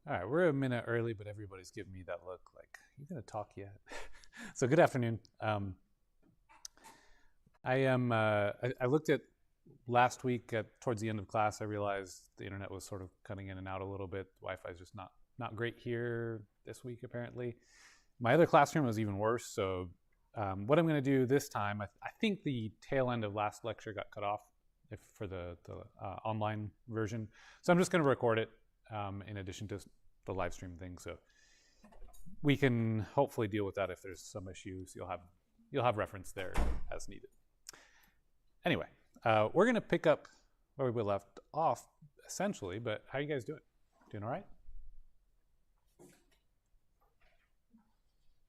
All right, we're a minute early, but everybody's giving me that look like, you gonna talk yet? So good afternoon. I looked at last week towards the end of class. I realized the internet was sort of cutting in and out a little bit. Wi-Fi is just not great here this week, apparently. My other classroom was even worse. So what I'm going to do this time, I think the tail end of last lecture got cut off for the online version. So I'm just going to record it in addition to the live stream thing. So we can hopefully deal with that if there's some issues. You'll have reference there as needed. Anyway, we're going to pick up where we left off, essentially, but how are you guys doing? Doing all right?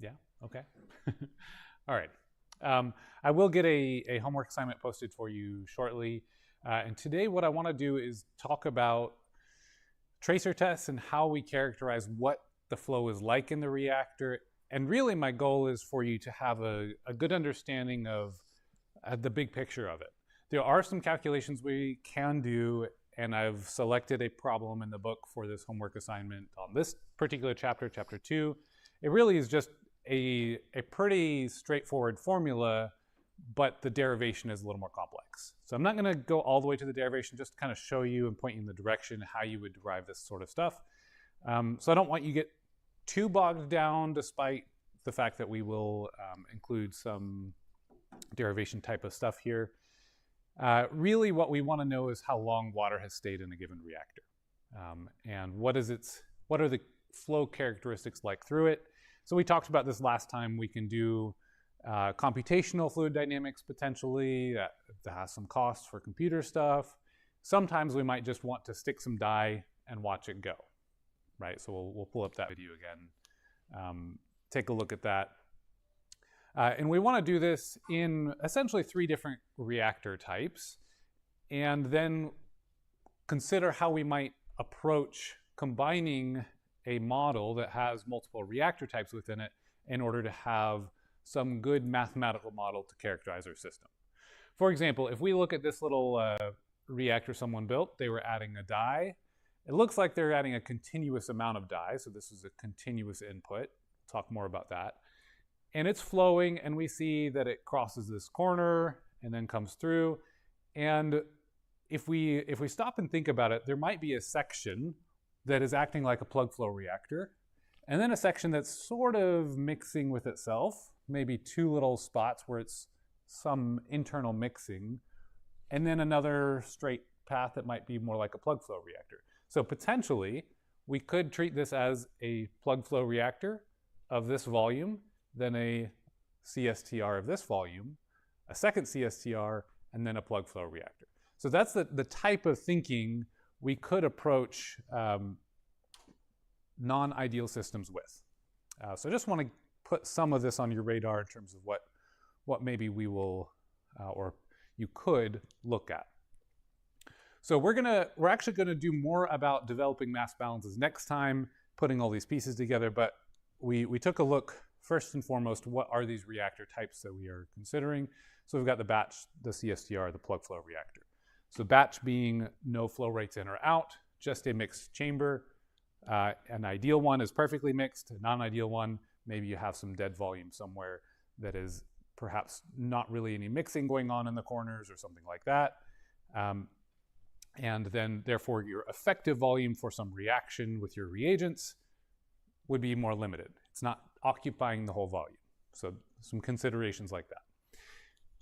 Yeah? Okay. All right. I will get a homework assignment posted for you shortly. And today what I want to do is talk about tracer tests and how we characterize what the flow is like in the reactor. And really my goal is for you to have a good understanding of the big picture of it. There are some calculations we can do, and I've selected a problem in the book for this homework assignment on this particular chapter, chapter 2. It really is just a pretty straightforward formula, but the derivation is a little more complex. So I'm not going to go all the way to the derivation, just to kind of show you and point you in the direction how you would derive this sort of stuff. So I don't want you to get too bogged down, despite the fact that we will include some derivation type of stuff here. Really what we want to know is how long water has stayed in a given reactor. And what are the flow characteristics like through it. So we talked about this last time. We can do computational fluid dynamics potentially. That has some costs for computer stuff. Sometimes we might just want to stick some dye and watch it go, right? So we'll pull up that video again, take a look at that. And we want to do this in essentially 3 different reactor types, and then consider how we might approach combining a model that has multiple reactor types within it in order to have some good mathematical model to characterize our system. For example, if we look at this little reactor someone built, they were adding a dye. It looks like they're adding a continuous amount of dye, so this is a continuous input. We'll talk more about that. And it's flowing, and we see that it crosses this corner and then comes through. And if we stop and think about it, there might be a section that is acting like a plug flow reactor, and then a section that's sort of mixing with itself, maybe 2 little spots where it's some internal mixing, and then another straight path that might be more like a plug flow reactor. So potentially, we could treat this as a plug flow reactor of this volume, then a CSTR of this volume, a second CSTR, and then a plug flow reactor. So that's the type of thinking we could approach non-ideal systems with. So I just want to put some of this on your radar in terms of what maybe we will or you could look at. So we're actually going to do more about developing mass balances next time, putting all these pieces together, but we took a look. First and foremost, what are these reactor types that we are considering? So we've got the batch, the CSTR, the plug flow reactor. So batch being no flow rates in or out, just a mixed chamber. An ideal one is perfectly mixed. A non-ideal one, maybe you have some dead volume somewhere that is perhaps not really any mixing going on in the corners or something like that. And then therefore your effective volume for some reaction with your reagents would be more limited. It's not occupying the whole volume. So some considerations like that.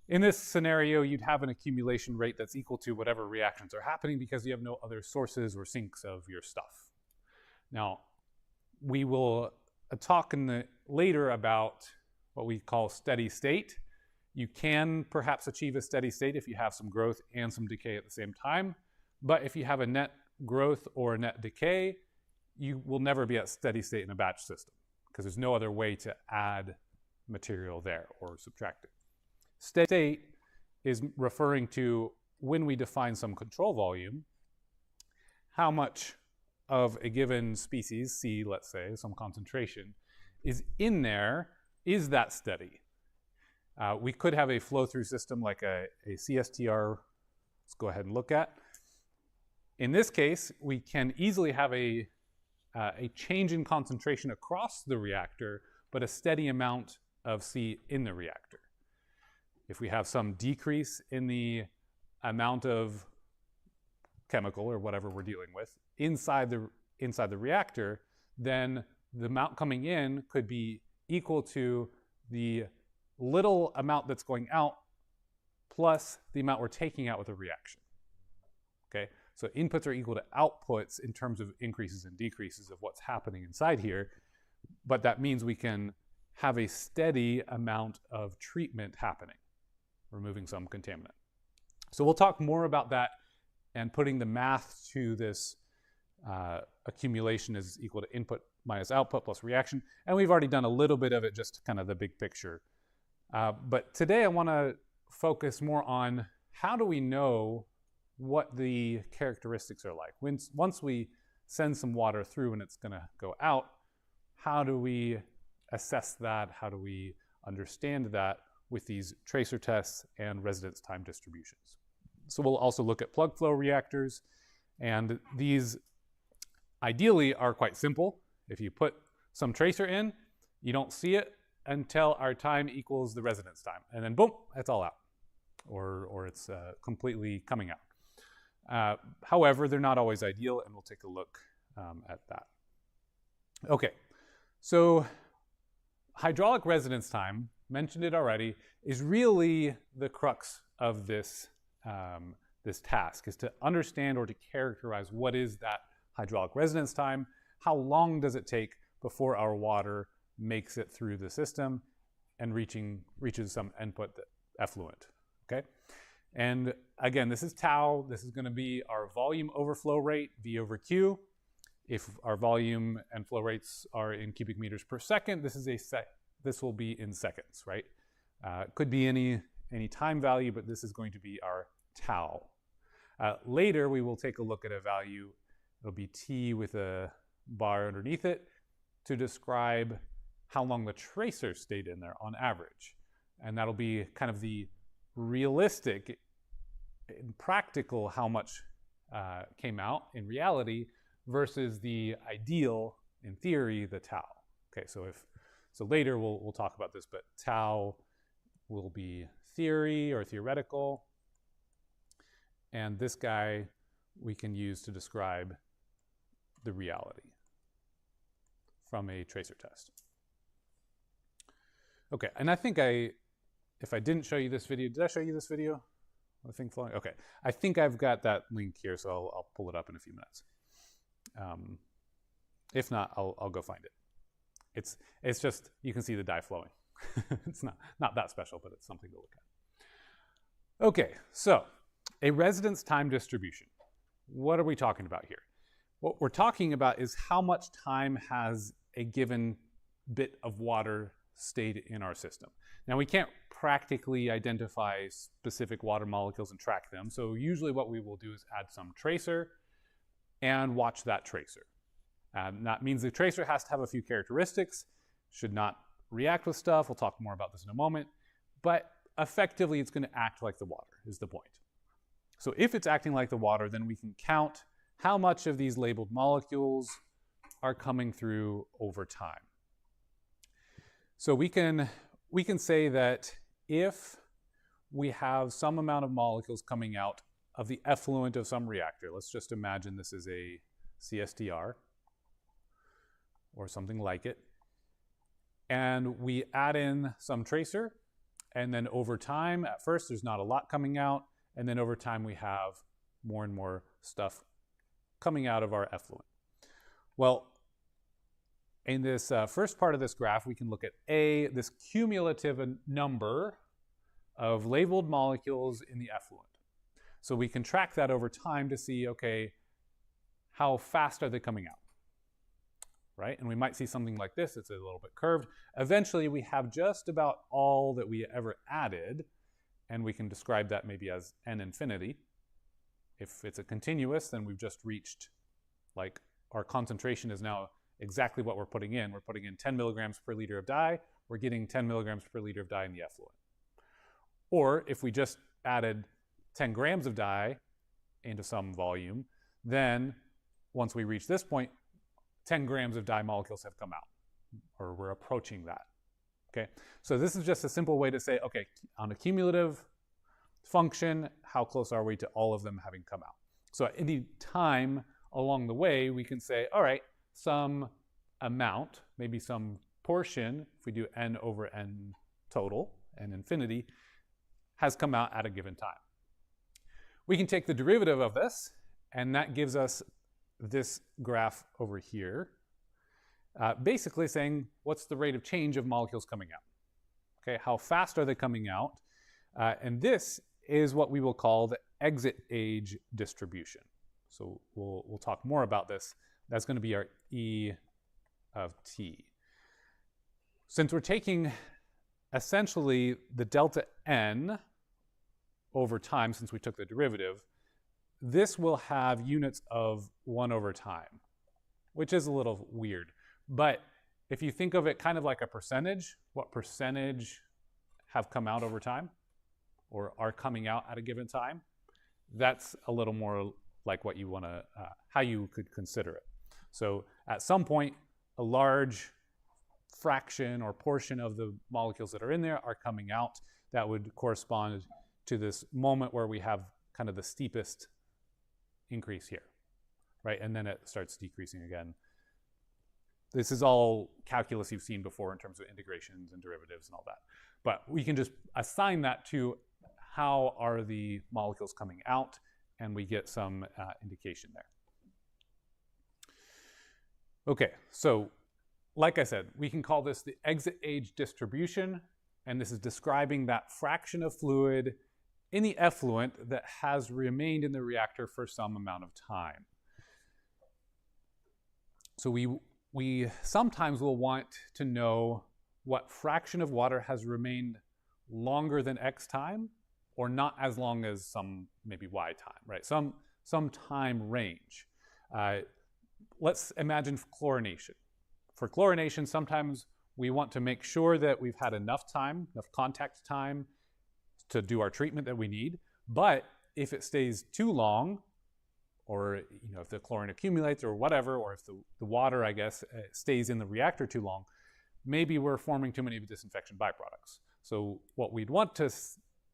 In this scenario, you'd have an accumulation rate that's equal to whatever reactions are happening because you have no other sources or sinks of your stuff. Now, we will talk later about what we call steady state. You can perhaps achieve a steady state if you have some growth and some decay at the same time. But if you have a net growth or a net decay, you will never be at steady state in a batch system, because there's no other way to add material there or subtract it. Steady state is referring to when we define some control volume, how much of a given species, C, let's say, some concentration, is in there, is that steady? We could have a flow-through system like a CSTR. Let's go ahead and look at. In this case, we can easily have a a change in concentration across the reactor, but a steady amount of C in the reactor. If we have some decrease in the amount of chemical or whatever we're dealing with inside the reactor, then the amount coming in could be equal to the little amount that's going out plus the amount we're taking out with a reaction. Okay, so inputs are equal to outputs in terms of increases and decreases of what's happening inside here, but that means we can have a steady amount of treatment happening, removing some contaminant. So we'll talk more about that and putting the math to this accumulation is equal to input minus output plus reaction. And we've already done a little bit of it, just kind of the big picture. But today I want to focus more on how do we know what the characteristics are like. Once we send some water through and it's going to go out, how do we assess that? How do we understand that with these tracer tests and residence time distributions? So we'll also look at plug flow reactors, and these ideally are quite simple. If you put some tracer in, you don't see it until our time equals the residence time, and then boom, it's all out, or it's completely coming out. However, they're not always ideal, and we'll take a look at that. Okay, so hydraulic residence time, mentioned it already, is really the crux of this, this task, is to understand or to characterize what is that hydraulic residence time, how long does it take before our water makes it through the system and reaches some input effluent, okay? And again, this is tau. This is going to be our volume overflow rate, V over Q. If our volume and flow rates are in cubic meters per second, this will be in seconds, right? It could be any time value, but this is going to be our tau. Later, we will take a look at a value. It'll be T with a bar underneath it to describe how long the tracer stayed in there on average. And that'll be kind of the realistic and practical how much came out in reality versus the ideal in theory, the tau. Okay, so later we'll talk about this, but tau will be theory or theoretical, and this guy we can use to describe the reality from a tracer test. Okay, and I think if I didn't show you this video, did I show you this video? The thing flowing? Okay, I think I've got that link here, so I'll pull it up in a few minutes. If not, I'll go find it. It's just, you can see the dye flowing. It's not that special, but it's something to look at. Okay, so a residence time distribution. What are we talking about here? What we're talking about is how much time has a given bit of water stayed in our system. Now, we can't practically identify specific water molecules and track them, so usually what we will do is add some tracer and watch that tracer. That means the tracer has to have a few characteristics, should not react with stuff. We'll talk more about this in a moment, but effectively it's going to act like the water is the point. So if it's acting like the water, then we can count how much of these labeled molecules are coming through over time. So we can say that if we have some amount of molecules coming out of the effluent of some reactor, let's just imagine this is a CSTR or something like it, and we add in some tracer, and then over time, at first there's not a lot coming out, and then over time we have more and more stuff coming out of our effluent. Well, in this first part of this graph, we can look at this cumulative number of labeled molecules in the effluent. So we can track that over time to see, okay, how fast are they coming out, right? And we might see something like this. It's a little bit curved. Eventually, we have just about all that we ever added, and we can describe that maybe as n infinity. If it's a continuous, then we've just reached, like, our concentration is now exactly what we're putting in. We're putting in 10 milligrams per liter of dye. We're getting 10 milligrams per liter of dye in the effluent. Or if we just added 10 grams of dye into some volume, then once we reach this point, 10 grams of dye molecules have come out, or we're approaching that. Okay, so this is just a simple way to say, okay, on a cumulative function, how close are we to all of them having come out? So at any time along the way, we can say, all right, some amount, maybe some portion, if we do n over n total, n infinity, has come out at a given time. We can take the derivative of this, and that gives us this graph over here, basically saying what's the rate of change of molecules coming out. Okay, how fast are they coming out? And this is what we will call the exit age distribution. So we'll talk more about this. That's going to be our E of t. Since we're taking essentially the delta n over time, since we took the derivative, this will have units of 1 over time, which is a little weird. But if you think of it kind of like a percentage, what percentage have come out over time or are coming out at a given time, that's a little more like what you want to, how you could consider it. So at some point, a large fraction or portion of the molecules that are in there are coming out. That would correspond to this moment where we have kind of the steepest increase here, right? And then it starts decreasing again. This is all calculus you've seen before in terms of integrations and derivatives and all that. But we can just assign that to how are the molecules coming out, and we get some indication there. Okay, so like I said, we can call this the exit age distribution, and this is describing that fraction of fluid in the effluent that has remained in the reactor for some amount of time. So we sometimes will want to know what fraction of water has remained longer than X time, or not as long as some maybe Y time, right? Some time range. Let's imagine chlorination. For chlorination, sometimes we want to make sure that we've had enough time, enough contact time to do our treatment that we need. But if it stays too long, or if the chlorine accumulates or whatever, or if the water, I guess, stays in the reactor too long, maybe we're forming too many disinfection byproducts. So what we'd want to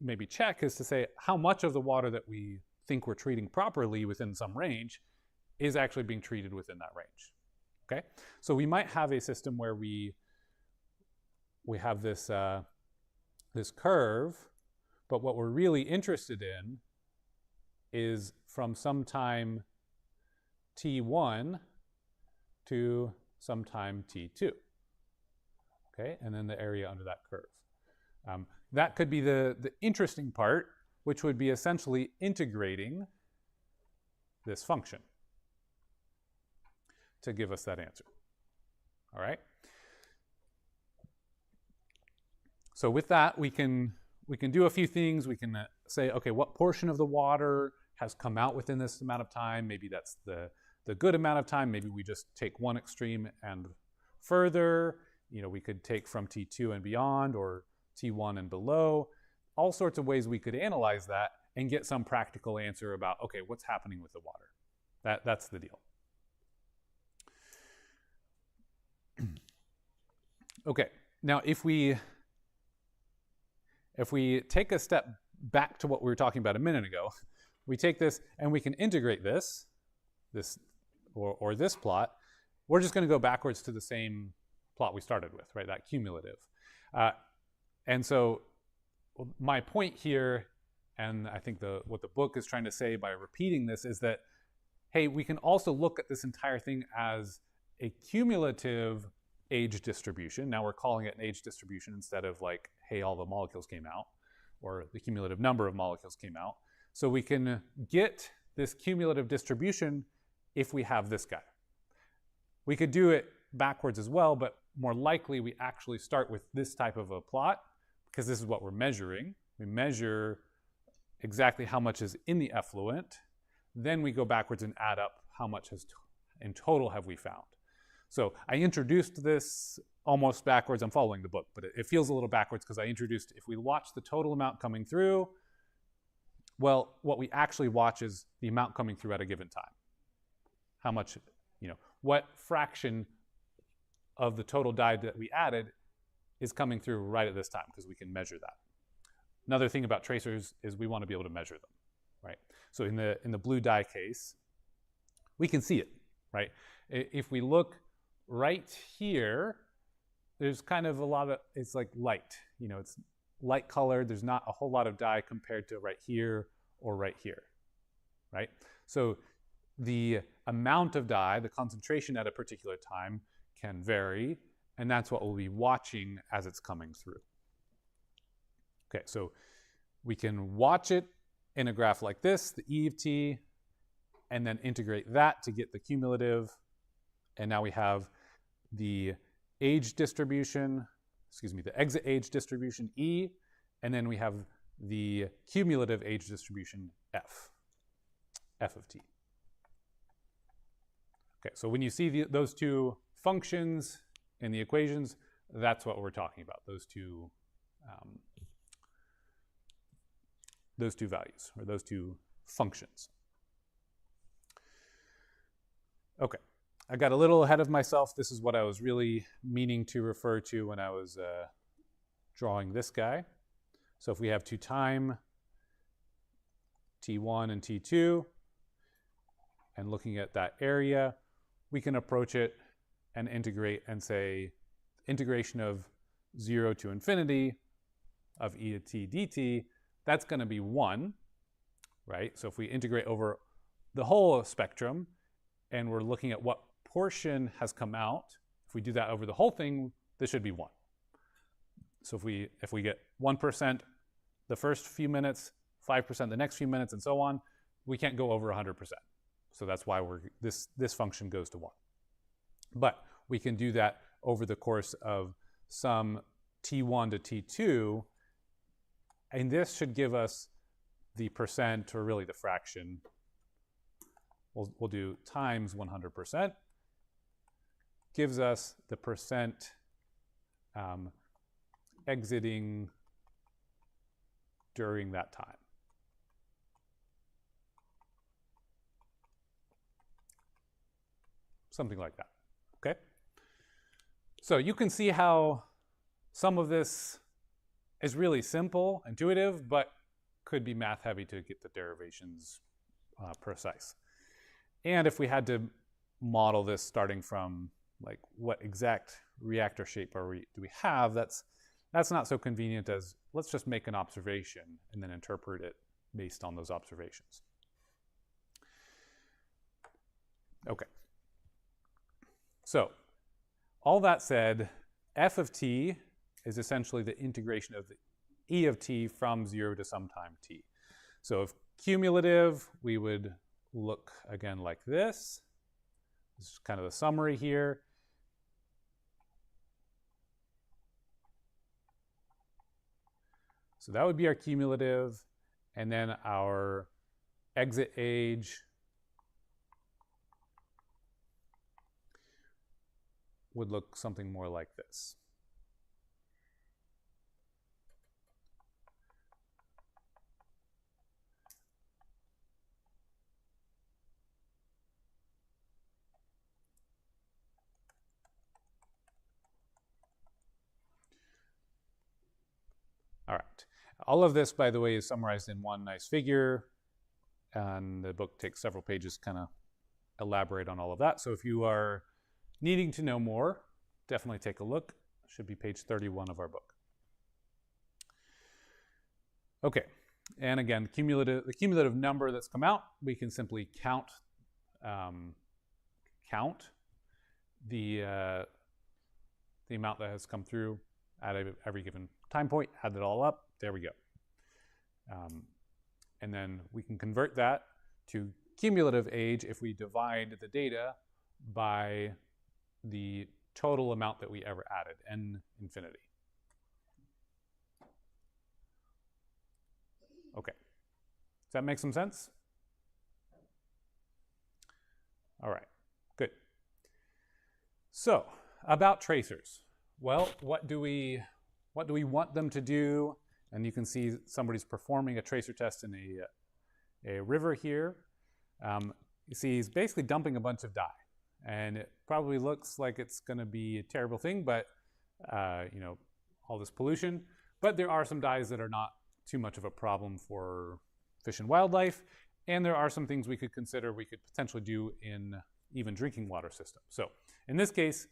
maybe check is to say how much of the water that we think we're treating properly within some range is actually being treated within that range. Okay, so we might have a system where we have this this curve, but what we're really interested in is from some time t1 to some time t2. Okay, and then the area under that curve. That could be the interesting part, which would be essentially integrating this function to give us that answer. All right. So with that, we can do a few things. We can say, okay, what portion of the water has come out within this amount of time? Maybe that's the good amount of time. Maybe we just take one extreme and further. We could take from T2 and beyond, or T1 and below. All sorts of ways we could analyze that and get some practical answer about, okay, what's happening with the water? That's the deal. Okay, now if we take a step back to what we were talking about a minute ago, we take this and we can integrate this or this plot. We're just going to go backwards to the same plot we started with, right? That cumulative. And so my point here, and I think what the book is trying to say by repeating this, is that, hey, we can also look at this entire thing as a cumulative age distribution. Now we're calling it an age distribution instead of like, hey, all the molecules came out, or the cumulative number of molecules came out. So we can get this cumulative distribution if we have this guy. We could do it backwards as well, but more likely we actually start with this type of a plot, because this is what we're measuring. We measure exactly how much is in the effluent. Then we go backwards and add up how much in total have we found. So I introduced this almost backwards. I'm following the book, but it feels a little backwards because I introduced, if we watch the total amount coming through, well, what we actually watch is the amount coming through at a given time. How much, what fraction of the total dye that we added is coming through right at this time, because we can measure that. Another thing about tracers is we want to be able to measure them, right? So in the blue dye case, we can see it, right? If we look right here, there's kind of a lot of, it's like light, you know, it's light colored. There's not a whole lot of dye compared to right here or right here, right? So the amount of dye, the concentration at a particular time can vary, and that's what we'll be watching as it's coming through. Okay, so we can watch it in a graph like this, the E of t, and then integrate that to get the cumulative. And now we have the age distribution, the exit age distribution E, and then we have the cumulative age distribution F of t. Okay, so when you see those two functions in the equations, that's what we're talking about, those two values, or those two functions. Okay, I got a little ahead of myself. This is what I was really meaning to refer to when I was drawing this guy. So if we have to time T1 and T2, and looking at that area, we can approach it and integrate and say integration of 0 to infinity of e to t dt, that's going to be 1, right? So if we integrate over the whole spectrum and we're looking at what portion has come out, if we do that over the whole thing, this should be 1. So if we get 1% the first few minutes, 5% the next few minutes, and so on, we can't go over 100%. So that's why this function goes to 1. But we can do that over the course of some t1 to t2, and this should give us the percent, or really the fraction. We'll do times 100%, gives us the percent exiting during that time. Something like that, okay? So you can see how some of this is really simple, intuitive, but could be math heavy to get the derivations precise. And if we had to model this starting from like what exact reactor shape do we have, that's not so convenient as let's just make an observation and then interpret it based on those observations. Okay. So all that said, f of t is essentially the integration of the e of t from 0 to some time t. So if cumulative, we would look again like this. This is kind of the summary here. So that would be our cumulative, and then our exit age would look something more like this. All right. All of this, by the way, is summarized in one nice figure, and the book takes several pages to kind of elaborate on all of that. So if you are needing to know more, definitely take a look. It should be page 31 of our book. Okay, and again, the cumulative number that's come out, we can simply count the amount that has come through at every given time point, add it all up, there we go. And then we can convert that to cumulative age if we divide the data by the total amount that we ever added, n infinity. Okay, does that make some sense? All right, good. So about tracers. Well, what do we want them to do? And you can see somebody's performing a tracer test in a river here. You see he's basically dumping a bunch of dye. And it probably looks like it's going to be a terrible thing, but all this pollution. But there are some dyes that are not too much of a problem for fish and wildlife, and there are some things we could consider we could potentially do in even drinking water systems. So in this case,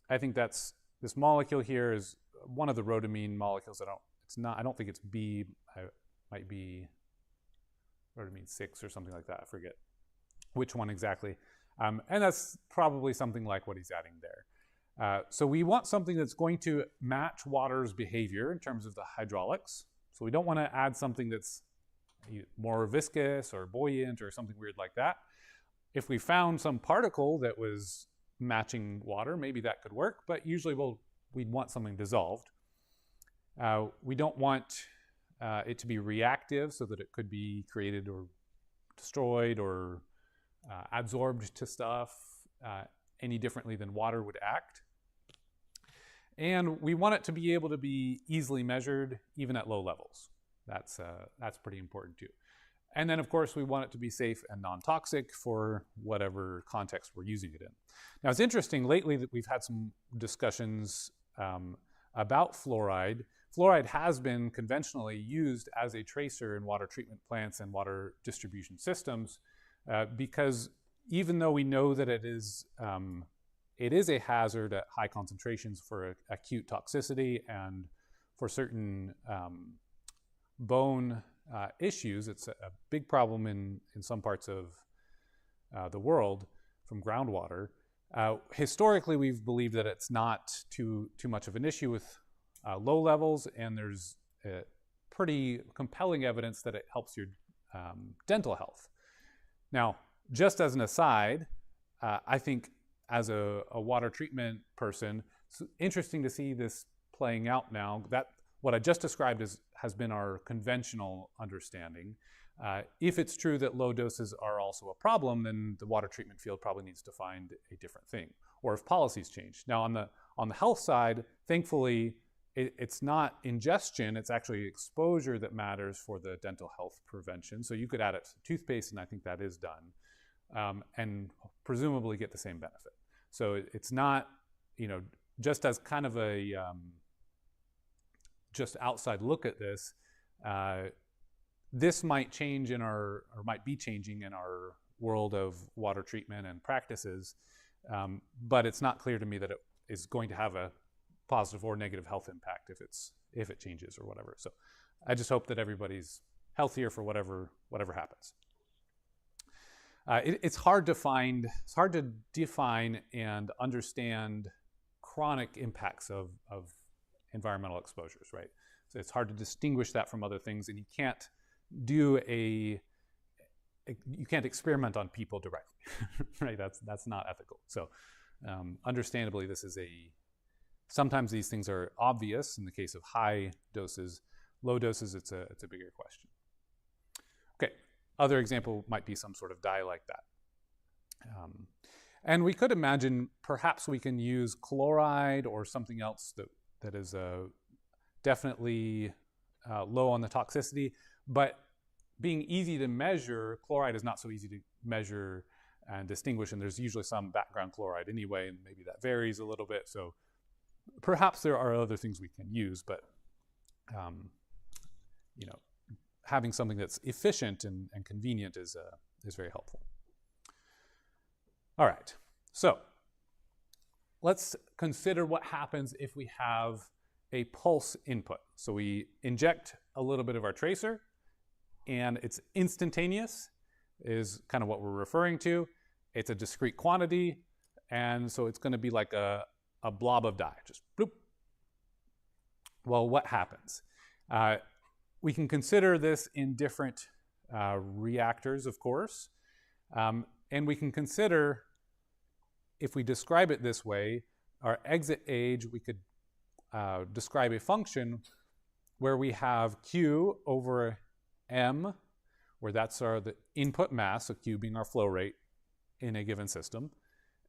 I think this molecule here is one of the rhodamine molecules. I don't think it's B. It might be rhodamine 6 or something like that. I forget which one exactly. And that's probably something like what he's adding there. So we want something that's going to match water's behavior in terms of the hydraulics. So we don't want to add something that's more viscous or buoyant or something weird like that. If we found some particle that was matching water, maybe that could work, but usually we'd want something dissolved. We don't want it to be reactive so that it could be created or destroyed or adsorbed to stuff any differently than water would act. And we want it to be able to be easily measured even at low levels. That's pretty important too. And then, of course, we want it to be safe and non-toxic for whatever context we're using it in. Now, it's interesting lately that we've had some discussions about fluoride. Fluoride has been conventionally used as a tracer in water treatment plants and water distribution systems because even though we know that it is a hazard at high concentrations for acute toxicity and for certain bone issues, it's a big problem in some parts of the world from groundwater. Historically, we've believed that it's not too much of an issue with low levels, and there's pretty compelling evidence that it helps your dental health. Now, just as an aside, I think as a water treatment person, it's interesting to see this playing out now. That what I just described has been our conventional understanding. If it's true that low doses are also a problem, then the water treatment field probably needs to find a different thing, or if policies change. Now, on the health side, thankfully, it's not ingestion, it's actually exposure that matters for the dental health prevention. So you could add it to toothpaste, and I think that is done, and presumably get the same benefit. So it's not, just as kind of a just outside look at this, this might change might be changing in our world of water treatment and practices, but it's not clear to me that it is going to have a positive or negative health impact if it changes or whatever. So I just hope that everybody's healthier for whatever happens. It's hard to define and understand chronic impacts of environmental exposures, right? So it's hard to distinguish that from other things, and you can't experiment on people directly, right? That's not ethical. So understandably, sometimes these things are obvious in the case of high doses. Low doses, it's a bigger question. Okay, other example might be some sort of dye like that. And we could imagine perhaps we can use chloride or something else that is definitely low on the toxicity, but being easy to measure, chloride is not so easy to measure and distinguish, and there's usually some background chloride anyway, and maybe that varies a little bit. So perhaps there are other things we can use, but having something that's efficient and convenient is very helpful. All right, so let's consider what happens if we have a pulse input. So we inject a little bit of our tracer, and it's instantaneous, is kind of what we're referring to. It's a discrete quantity, and so it's going to be like a blob of dye, just bloop. Well, what happens? We can consider this in different reactors, of course, and we can consider, if we describe it this way, our exit age, we could describe a function where we have Q over M, where that's the input mass, so Q being our flow rate in a given system,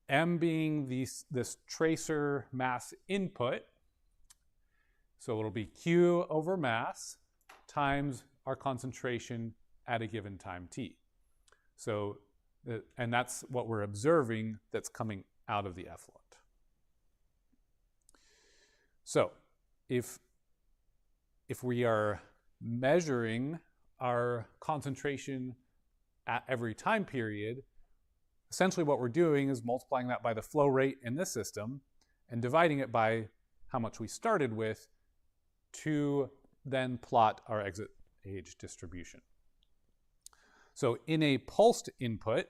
M being this tracer mass input, so it'll be Q over mass times our concentration at a given time t. So And that's what we're observing that's coming out of the effluent. So if we are measuring our concentration at every time period, essentially what we're doing is multiplying that by the flow rate in this system and dividing it by how much we started with to then plot our exit age distribution. So in a pulsed input,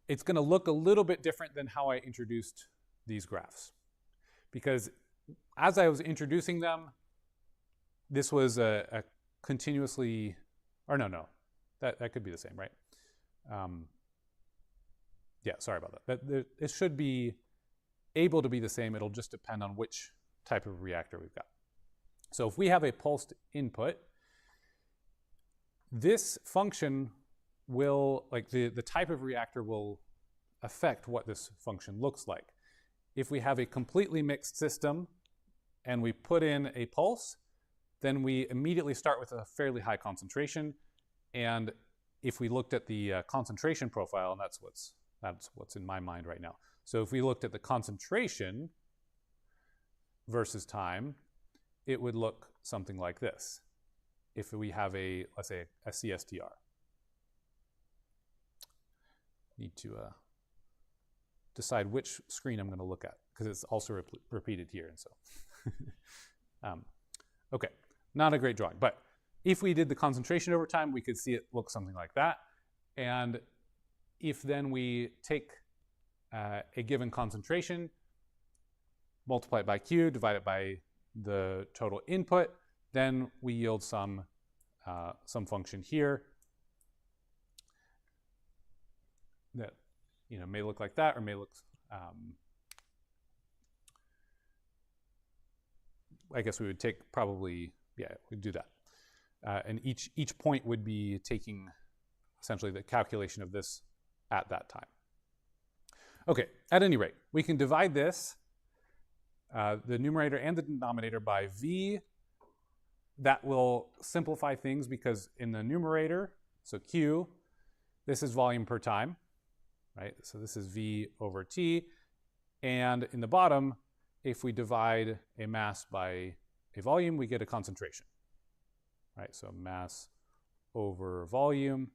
it's going to look a little bit different than how I introduced these graphs. Because as I was introducing them, this was a continuously, or no, that could be the same, right? Yeah, sorry about that. It should be able to be the same. It'll just depend on which type of reactor we've got. So if we have a pulsed input, this function will, like the type of reactor will affect what this function looks like. If we have a completely mixed system and we put in a pulse, then we immediately start with a fairly high concentration. And if we looked at the concentration profile, and that's what's in my mind right now. So if we looked at the concentration versus time, it would look something like this. If we have let's say a CSTR. Need to decide which screen I'm going to look at, because it's also repeated here. And so, okay, not a great drawing. But if we did the concentration over time, we could see it look something like that. And if then we take a given concentration, multiply it by Q, divide it by the total input, then we yield some function here that may look like that, or may look, I guess we would take probably, yeah, we'd do that. And each point would be taking essentially the calculation of this at that time. Okay, at any rate, we can divide this, the numerator and the denominator, by V. That will simplify things, because in the numerator, so Q, this is volume per time, right? So this is V over T. And in the bottom, if we divide a mass by a volume, we get a concentration, right? So mass over volume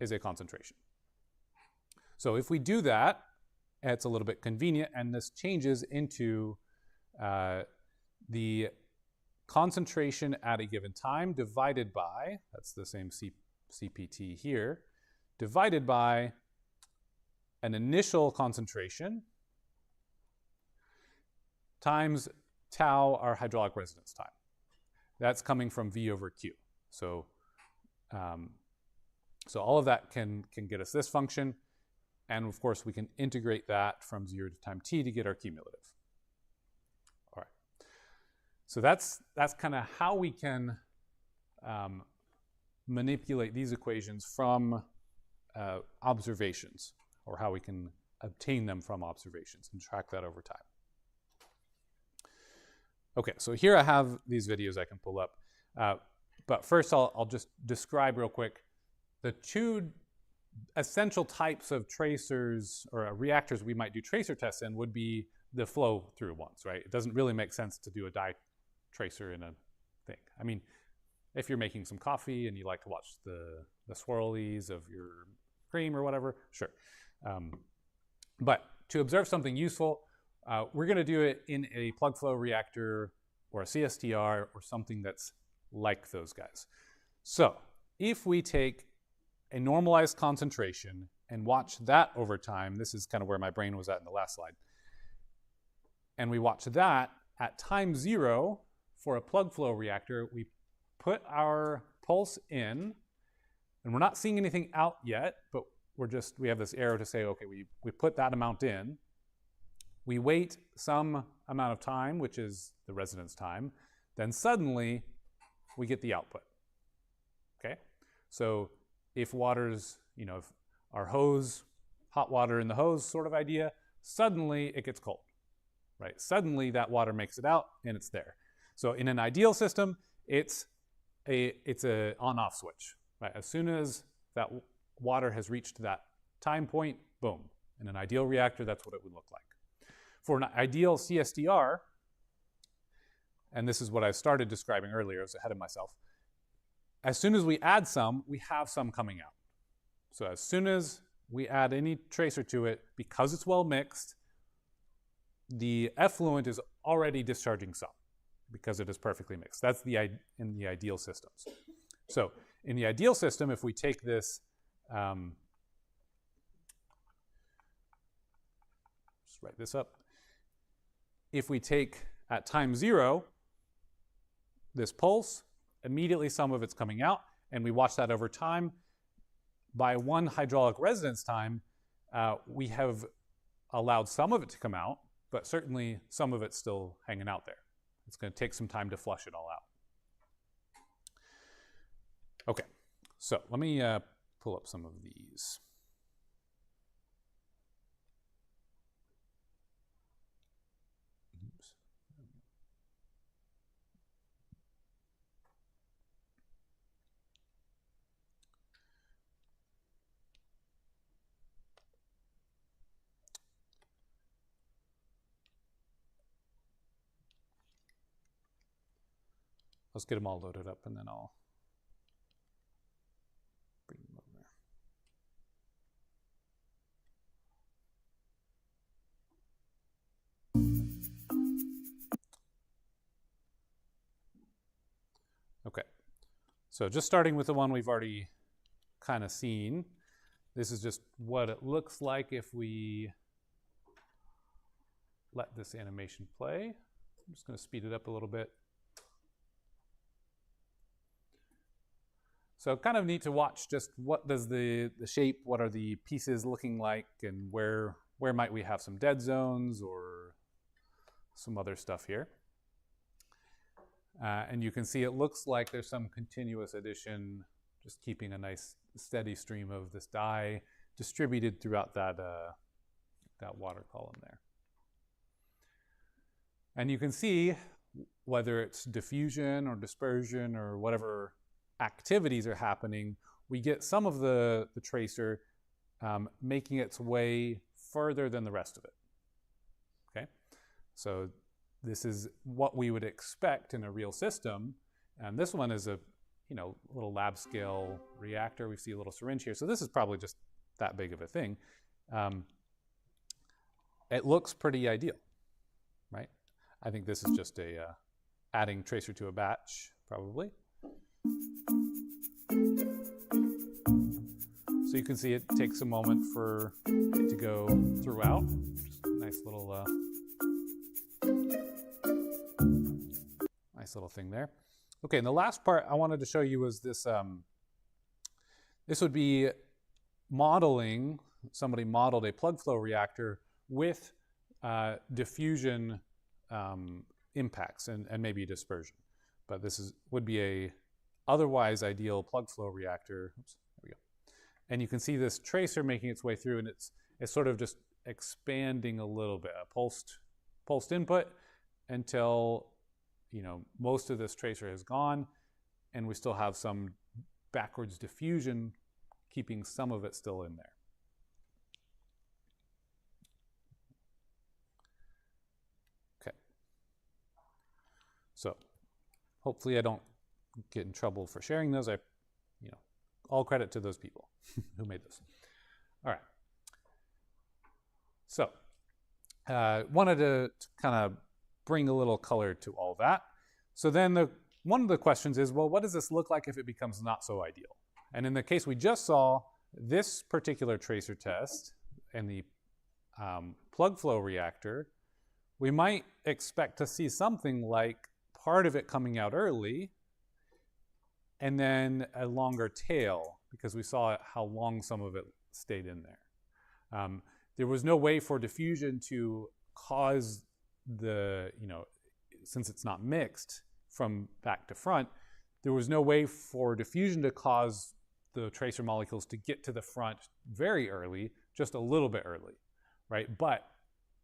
is a concentration. So if we do that, it's a little bit convenient, and this changes into the concentration at a given time divided by, that's the same CPT here, divided by an initial concentration times tau, our hydraulic residence time. That's coming from V over Q. So, so all of that can get us this function. And of course, we can integrate that from 0 to time t to get our cumulative. All right. So that's kind of how we can manipulate these equations from observations, or how we can obtain them from observations and track that over time. Okay, so here I have these videos I can pull up. But first, I'll just describe real quick the two essential types of tracers or reactors we might do tracer tests in would be the flow through ones, right? It doesn't really make sense to do a dye tracer in a thing. I mean, if you're making some coffee and you like to watch the swirlies of your cream or whatever, sure. But to observe something useful, we're going to do it in a plug flow reactor or a CSTR or something that's like those guys. So if we take a normalized concentration and watch that over time, this is kind of where my brain was at in the last slide, and we watch that at time 0 for a plug flow reactor, we put our pulse in, and we're not seeing anything out yet, but we have this arrow to say, okay, we put that amount in. We wait some amount of time, which is the residence time. Then suddenly, we get the output. Okay? So if water's, if our hose, hot water in the hose sort of idea, suddenly it gets cold, right? Suddenly that water makes it out and it's there. So in an ideal system, it's a on-off switch, right? As soon as that water has reached that time point, boom. In an ideal reactor, that's what it would look like. For an ideal CSTR, and this is what I started describing earlier, I was ahead of myself, as soon as we add some, we have some coming out. So as soon as we add any tracer to it, because it's well mixed, the effluent is already discharging some because it is perfectly mixed. That's in the ideal systems. So in the ideal system, if we take this, just write this up. If we take at time 0 this pulse, immediately some of it's coming out, and we watch that over time. By 1 hydraulic residence time, we have allowed some of it to come out, but certainly some of it's still hanging out there. It's going to take some time to flush it all out. Okay, so let me pull up some of these. Oops. Let's get them all loaded up and then I'll bring them over there. Okay, so just starting with the one we've already kind of seen. This is just what it looks like if we let this animation play. I'm just going to speed it up a little bit. So kind of neat to watch just what does the shape, what are the pieces looking like, and where might we have some dead zones or some other stuff here. And you can see it looks like there's some continuous addition, just keeping a nice steady stream of this dye distributed throughout that water column there. And you can see whether it's diffusion or dispersion or whatever activities are happening, we get some of the tracer making its way further than the rest of it. Okay, so this is what we would expect in a real system, and this one is a little lab scale reactor. We see a little syringe here, so this is probably just that big of a thing. It looks pretty ideal, right? I think this is just a adding tracer to a batch, probably. So you can see it takes a moment for it to go throughout. Just a nice little thing there. Okay, and the last part I wanted to show you was this. This would be modeling. Somebody modeled a plug flow reactor with diffusion impacts and maybe dispersion. But this would be a otherwise ideal plug flow reactor. Oops, there we go. And you can see this tracer making its way through, and it's sort of just expanding a little bit, a pulsed input until most of this tracer is gone, and we still have some backwards diffusion keeping some of it still in there. Okay. So hopefully I don't get in trouble for sharing those. All credit to those people who made this. All right. So wanted to kind of bring a little color to all that. So then one of the questions is, well, what does this look like if it becomes not so ideal? And in the case we just saw, this particular tracer test and the plug flow reactor, we might expect to see something like part of it coming out early and then a longer tail, because we saw how long some of it stayed in there. There was no way for diffusion to cause since it's not mixed from back to front, there was no way for diffusion to cause the tracer molecules to get to the front very early, just a little bit early, right? But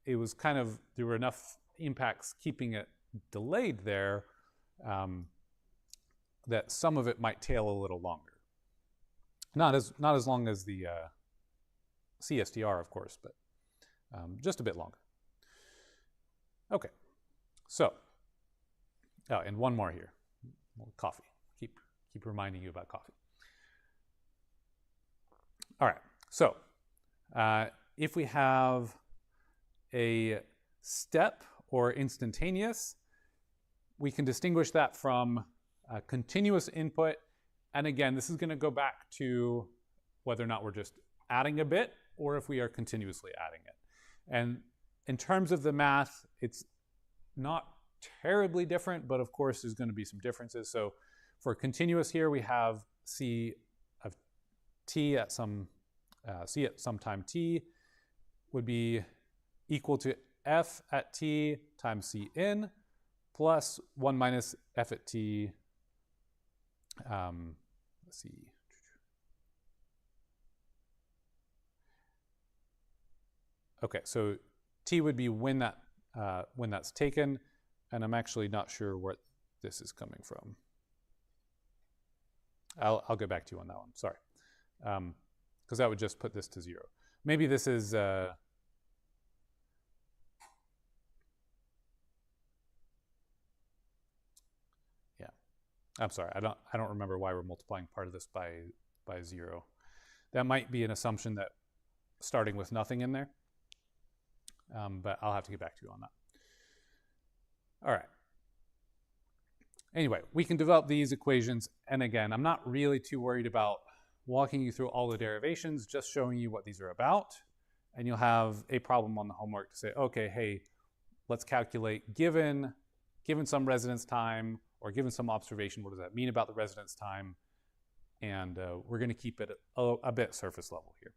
it was there were enough impacts keeping it delayed there that some of it might tail a little longer. Not as long as the CSTR, of course, but just a bit longer. Okay, so, oh, and one more here, coffee. Keep reminding you about coffee. All right, so if we have a step or instantaneous, we can distinguish that from continuous input. And again, this is going to go back to whether or not we're just adding a bit or if we are continuously adding it. And in terms of the math, it's not terribly different, but of course there's going to be some differences. So for continuous here, we have C of t at some C at some time t would be equal to f at t times C in plus 1 minus f at t. Let's see. Okay, so t would be when that's taken, and I'm actually not sure what this is coming from. I'll get back to you on that one. Sorry, because that would just put this to 0. Maybe this is. I'm sorry, I don't remember why we're multiplying part of this by 0. That might be an assumption that starting with nothing in there, but I'll have to get back to you on that. All right. Anyway, we can develop these equations, and again, I'm not really too worried about walking you through all the derivations, just showing you what these are about, and you'll have a problem on the homework to say, okay, hey, let's calculate given some residence time, or given some observation, what does that mean about the residence time? And we're going to keep it a bit surface level here.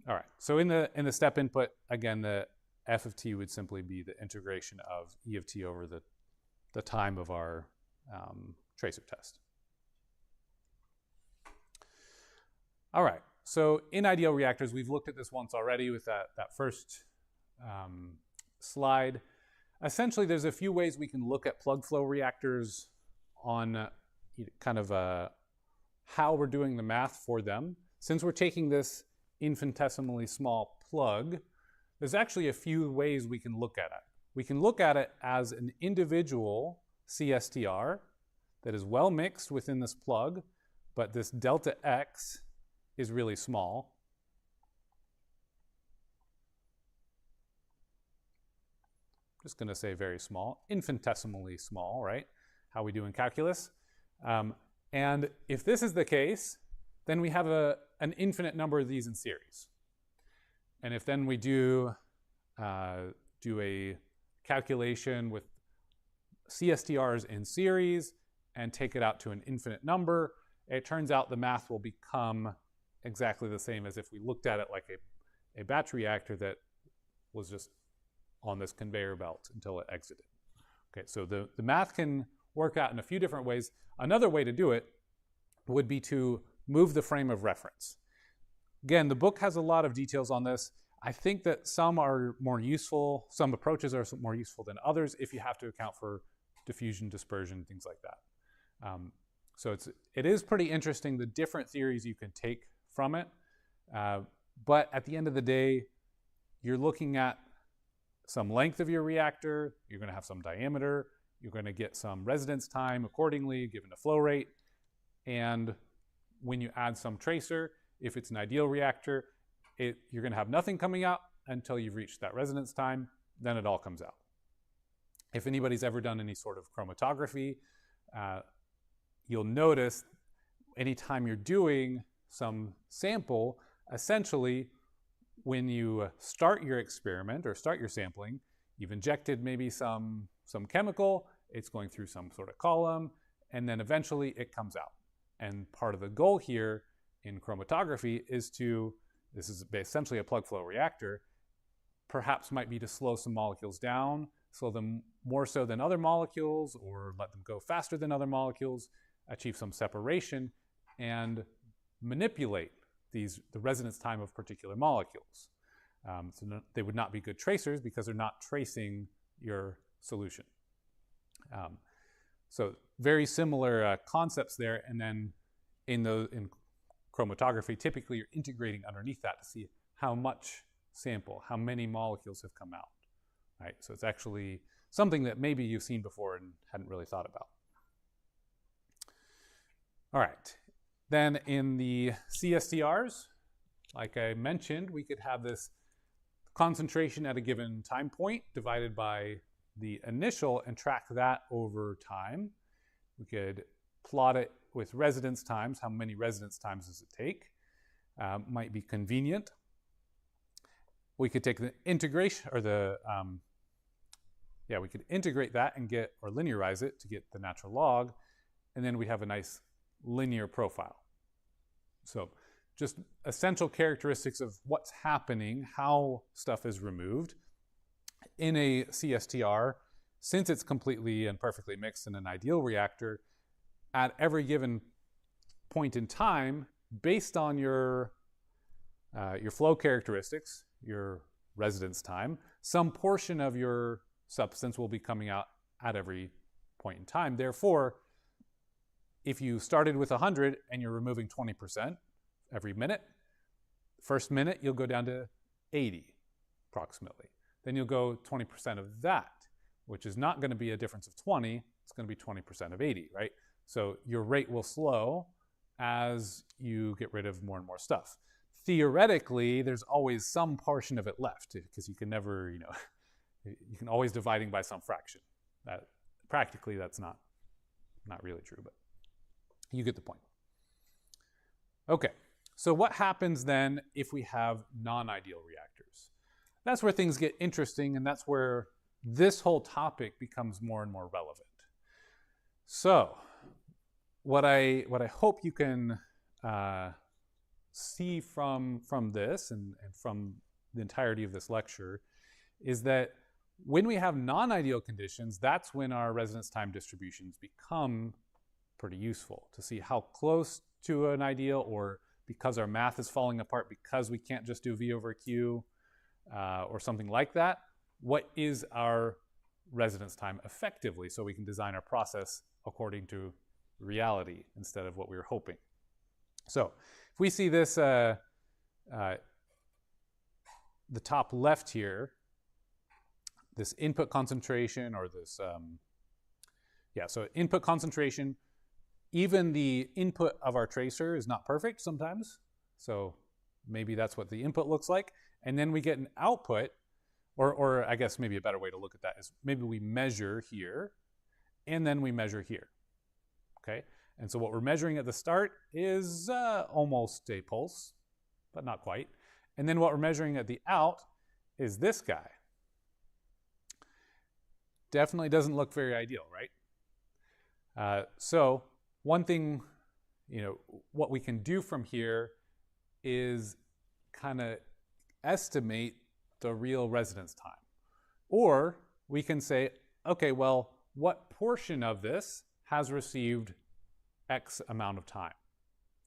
All right, so in the step input, again, the f of t would simply be the integration of e of t over the time of our tracer test. All right, so in ideal reactors, we've looked at this once already with that first slide. Essentially, there's a few ways we can look at plug flow reactors on kind of how we're doing the math for them. Since we're taking this infinitesimally small plug, there's actually a few ways we can look at it. We can look at it as an individual CSTR that is well mixed within this plug, but this delta X is really small. Just going to say very small, infinitesimally small, right? How we do in calculus. And if this is the case, then we have an infinite number of these in series. And if then we do a calculation with CSTRs in series and take it out to an infinite number, it turns out the math will become exactly the same as if we looked at it like a batch reactor that was just on this conveyor belt until it exited. Okay, so the math can work out in a few different ways. Another way to do it would be to move the frame of reference. Again, the book has a lot of details on this. I think that some are more useful, some approaches are more useful than others if you have to account for diffusion, dispersion, things like that. So it is pretty interesting, the different theories you can take from it. But at the end of the day, you're looking at some length of your reactor, you're going to have some diameter, you're going to get some residence time accordingly given the flow rate, and when you add some tracer, if it's an ideal reactor, you're going to have nothing coming out until you've reached that residence time, then it all comes out. If anybody's ever done any sort of chromatography, you'll notice anytime you're doing some sample, essentially when you start your experiment or start your sampling, you've injected maybe some chemical, it's going through some sort of column, and then eventually it comes out. And part of the goal here in chromatography is this is essentially a plug flow reactor, perhaps might be to slow some molecules down, slow them more so than other molecules, or let them go faster than other molecules, achieve some separation, and manipulate the residence time of particular molecules. So they would not be good tracers because they're not tracing your solution. So very similar concepts there, and then in chromatography, typically you're integrating underneath that to see how much sample, how many molecules have come out, right? So it's actually something that maybe you've seen before and hadn't really thought about. All right, then in the CSTRs, like I mentioned, we could have this concentration at a given time point divided by the initial and track that over time. We could plot it with residence times. How many residence times does it take? Might be convenient. We could take the integration, or we could integrate that and get, or linearize it to get the natural log, and then we have a nice linear profile. So just essential characteristics of what's happening, how stuff is removed. In a CSTR, since it's completely and perfectly mixed in an ideal reactor, at every given point in time, based on your flow characteristics, your residence time, some portion of your substance will be coming out at every point in time. Therefore, if you started with 100 and you're removing 20% every minute, first minute you'll go down to 80 approximately. Then you'll go 20% of that, which is not going to be a difference of 20, it's going to be 20% of 80, right? So your rate will slow as you get rid of more and more stuff. Theoretically, there's always some portion of it left, because you can never, you can always dividing by some fraction. That practically that's not really true, but you get the point. Okay, so what happens then if we have non-ideal reactors? That's where things get interesting, and that's where this whole topic becomes more and more relevant. So what I hope you can see from this and from the entirety of this lecture is that when we have non-ideal conditions, that's when our residence time distributions become pretty useful to see how close to an ideal, or because our math is falling apart because we can't just do V over Q or something like that, what is our residence time effectively, so we can design our process according to reality instead of what we were hoping. So if we see this, the top left here, this input concentration, or this, so input concentration, even the input of our tracer is not perfect sometimes. So maybe that's what the input looks like. And then we get an output, or I guess maybe a better way to look at that is maybe we measure here, and then we measure here, okay? And so what we're measuring at the start is almost a pulse, but not quite. And then what we're measuring at the out is this guy. Definitely doesn't look very ideal, right? So one thing, what we can do from here is kind of estimate the real residence time. Or we can say, okay, well, what portion of this has received X amount of time?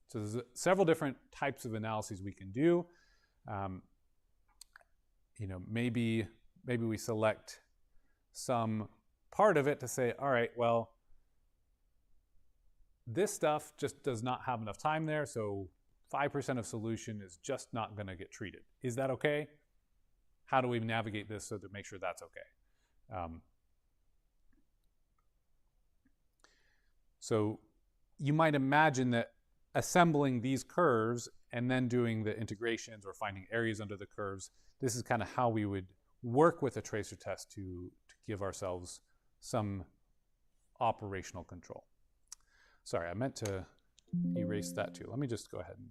So there's several different types of analyses we can do. Maybe we select some part of it to say, all right, well, this stuff just does not have enough time there, so 5% of solution is just not going to get treated. Is that okay? How do we navigate this so to make sure that's okay? So you might imagine that assembling these curves and then doing the integrations or finding areas under the curves, this is kind of how we would work with a tracer test to give ourselves some operational control. Sorry, I meant to erase that too. Let me just go ahead and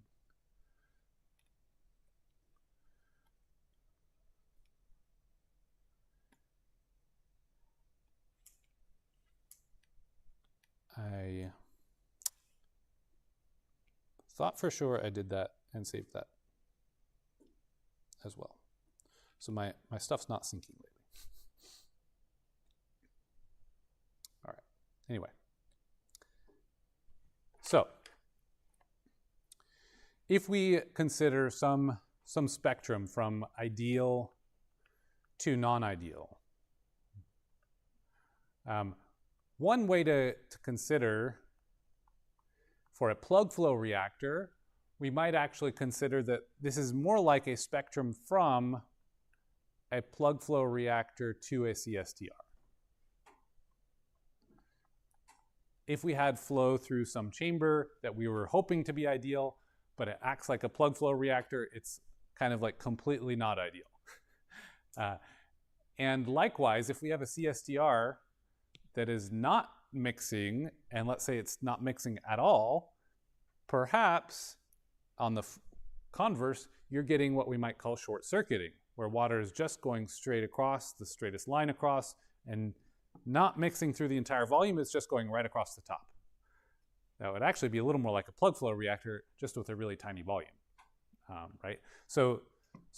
I thought for sure I did that and saved that as well. So my stuff's not syncing lately. All right, anyway. So if we consider some spectrum from ideal to non-ideal, one way to consider for a plug flow reactor we might actually consider that this is more like a spectrum from a plug flow reactor to a CSTR. If we had flow through some chamber that we were hoping to be ideal, but it acts like a plug flow reactor, it's kind of like completely not ideal. And likewise, if we have a CSTR that is not mixing, and let's say it's not mixing at all, perhaps on the converse, you're getting what we might call short circuiting, where water is just going straight across, the straightest line across, and not mixing through the entire volume, it's just going right across the top. That would actually be a little more like a plug flow reactor, just with a really tiny volume, right? So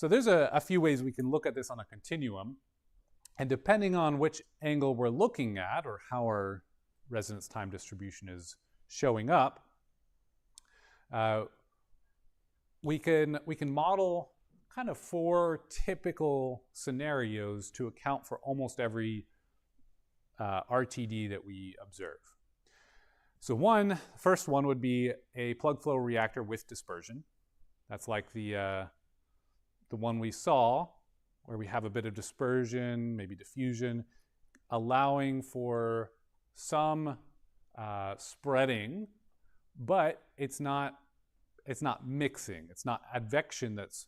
there's a few ways we can look at this on a continuum, and depending on which angle we're looking at, or how our residence time distribution is showing up, we can model kind of 4 typical scenarios to account for almost every RTD that we observe. So first one would be a plug flow reactor with dispersion. That's like the one we saw, where we have a bit of dispersion, maybe diffusion, allowing for some spreading, but it's not mixing. It's not advection. That's,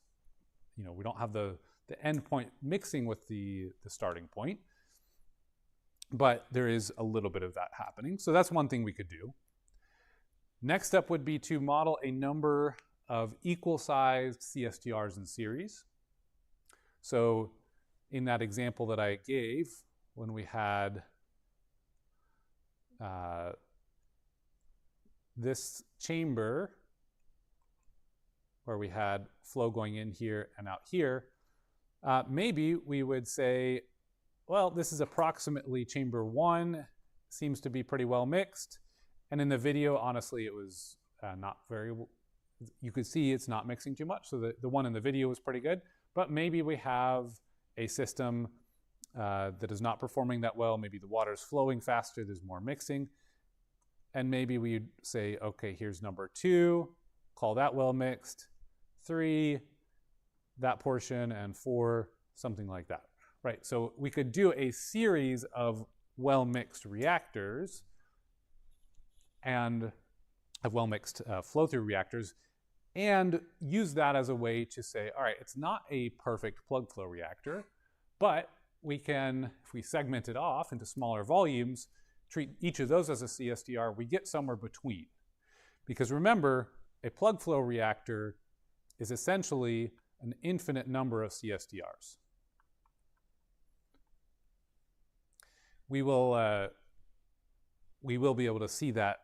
we don't have the end point mixing with the starting point, but there is a little bit of that happening. So that's one thing we could do. Next step would be to model a number of equal-sized CSTRs in series. So in that example that I gave, when we had this chamber where we had flow going in here and out here, maybe we would say, well, this is approximately chamber 1, seems to be pretty well mixed. And in the video, honestly, it was not very, you could see it's not mixing too much. So the one in the video was pretty good. But maybe we have a system that is not performing that well. Maybe the water is flowing faster, there's more mixing. And maybe we'd say, okay, here's number 2, call that well mixed, 3, that portion, and 4, something like that. Right, so we could do a series of well-mixed reactors and of well-mixed flow-through reactors, and use that as a way to say, all right, it's not a perfect plug flow reactor, but we can, if we segment it off into smaller volumes, treat each of those as a CSTR, we get somewhere between. Because remember, a plug flow reactor is essentially an infinite number of CSTRs. We will be able to see that.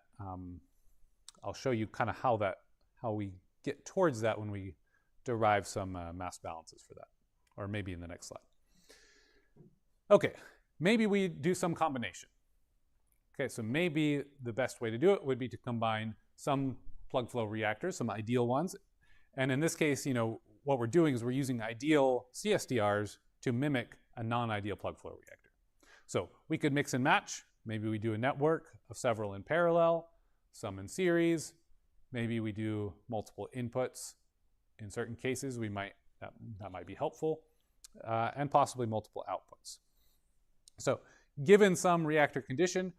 I'll show you kind of how we get towards that when we derive some mass balances for that, or maybe in the next slide. Okay, maybe we do some combination. Okay, so maybe the best way to do it would be to combine some plug flow reactors, some ideal ones. And in this case, what we're doing is we're using ideal CSTRs to mimic a non-ideal plug flow reactor. So we could mix and match. Maybe we do a network of several in parallel, some in series. Maybe we do multiple inputs. In certain cases, that might be helpful, and possibly multiple outputs. So given some reactor condition,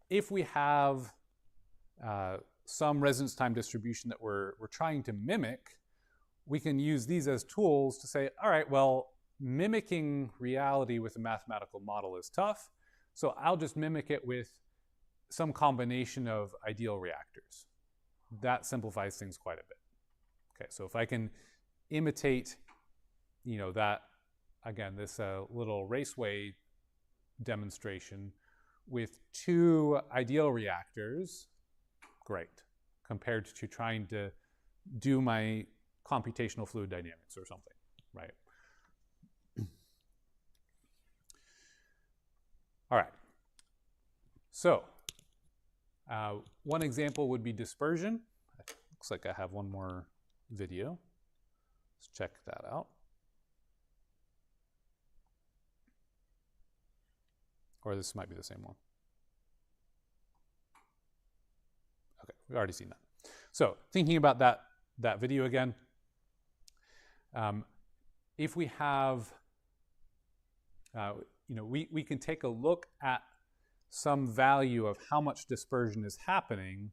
if we have some residence time distribution that we're trying to mimic, we can use these as tools to say, all right, well, mimicking reality with a mathematical model is tough, so I'll just mimic it with some combination of ideal reactors. That simplifies things quite a bit. Okay, so if I can imitate, that, again, this little raceway demonstration with 2 ideal reactors, great, compared to trying to do my computational fluid dynamics or something, right? All right, so one example would be dispersion. Looks like I have one more video. Let's check that out. Or this might be the same one. Okay, we've already seen that. So thinking about that video again, if we have, we can take a look at some value of how much dispersion is happening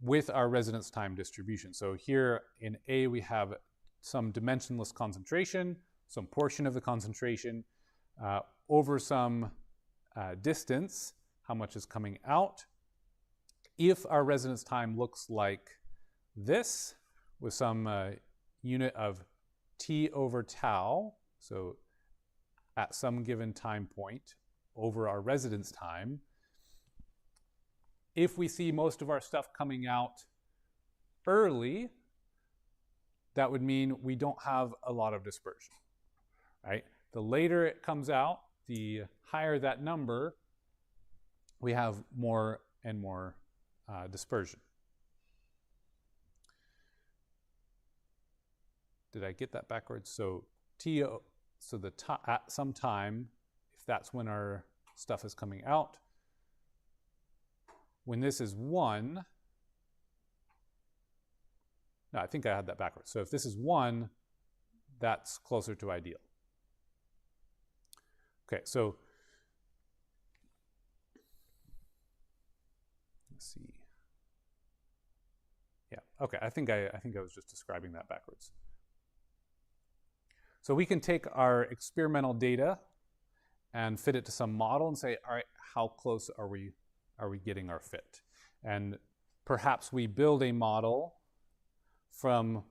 with our residence time distribution. So here in A, we have some dimensionless concentration, some portion of the concentration over some distance, how much is coming out. If our residence time looks like this, with some unit of T over tau, so at some given time point over our residence time, if we see most of our stuff coming out early, that would mean we don't have a lot of dispersion, right? The later it comes out, the higher that number, we have more and more dispersion. Did I get that backwards? So at some time, if that's when our stuff is coming out, when this is 1, no, I think I had that backwards. So if this is 1, that's closer to ideal. Okay, so let's see. Yeah, okay, I think I was just describing that backwards. So we can take our experimental data and fit it to some model and say, all right, how close are we getting our fit? And perhaps we build a model from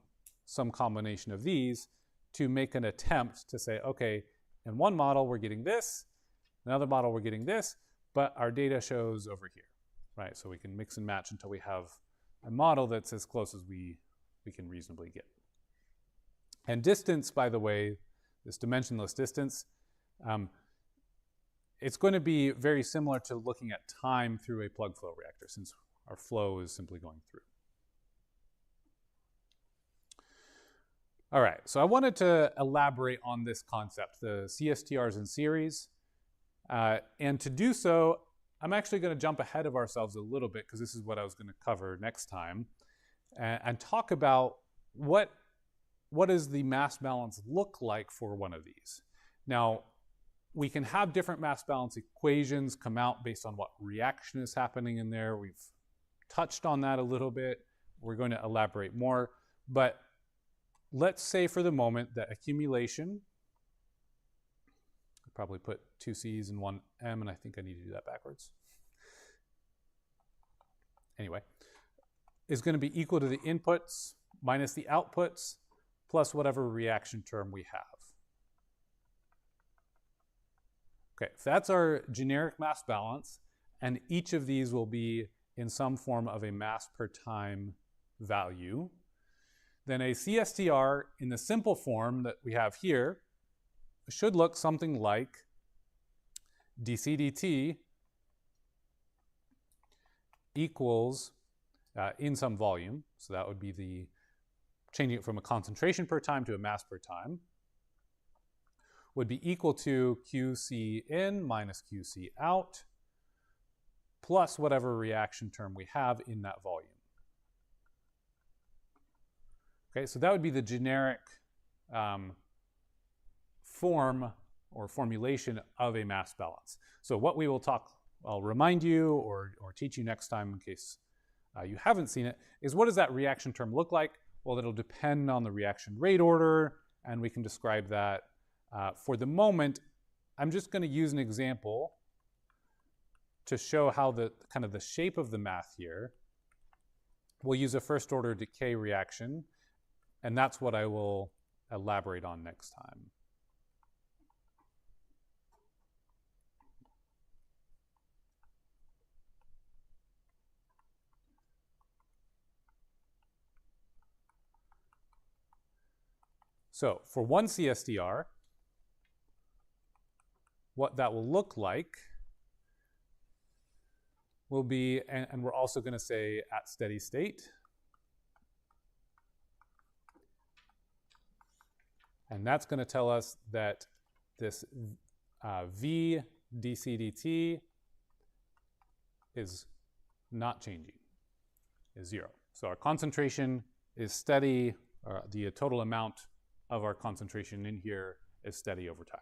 some combination of these to make an attempt to say, okay, in one model we're getting this, another model we're getting this, but our data shows over here, right? So we can mix and match until we have a model that's as close as we can reasonably get. And distance, by the way, this dimensionless distance, it's going to be very similar to looking at time through a plug flow reactor, since our flow is simply going through. All right, so I wanted to elaborate on this concept, the CSTRs in series. And to do so, I'm actually going to jump ahead of ourselves a little bit, because this is what I was going to cover next time, and talk about what does the mass balance look like for one of these. Now, we can have different mass balance equations come out based on what reaction is happening in there. We've touched on that a little bit. We're going to elaborate more. But let's say for the moment that accumulation, I'll probably put 2 C's and 1 M, and I think I need to do that backwards. Anyway, is going to be equal to the inputs minus the outputs plus whatever reaction term we have. Okay, so that's our generic mass balance, and each of these will be in some form of a mass per time value. Then a CSTR in the simple form that we have here should look something like dc dt equals in some volume, so that would be the changing it from a concentration per time to a mass per time, would be equal to QC in minus QC out plus whatever reaction term we have in that volume. Okay, so that would be the generic form or formulation of a mass balance. So what we will I'll remind you or teach you next time in case you haven't seen it, is what does that reaction term look like? Well, it'll depend on the reaction rate order, and we can describe that. For the moment, I'm just going to use an example to show how the kind of the shape of the math here. We'll use a first order decay reaction, and that's what I will elaborate on next time. So for one CSTR, what that will look like will be, and we're also going to say at steady state. And that's going to tell us that this V dc dt is not changing, is 0. So our concentration is steady, the total amount of our concentration in here is steady over time.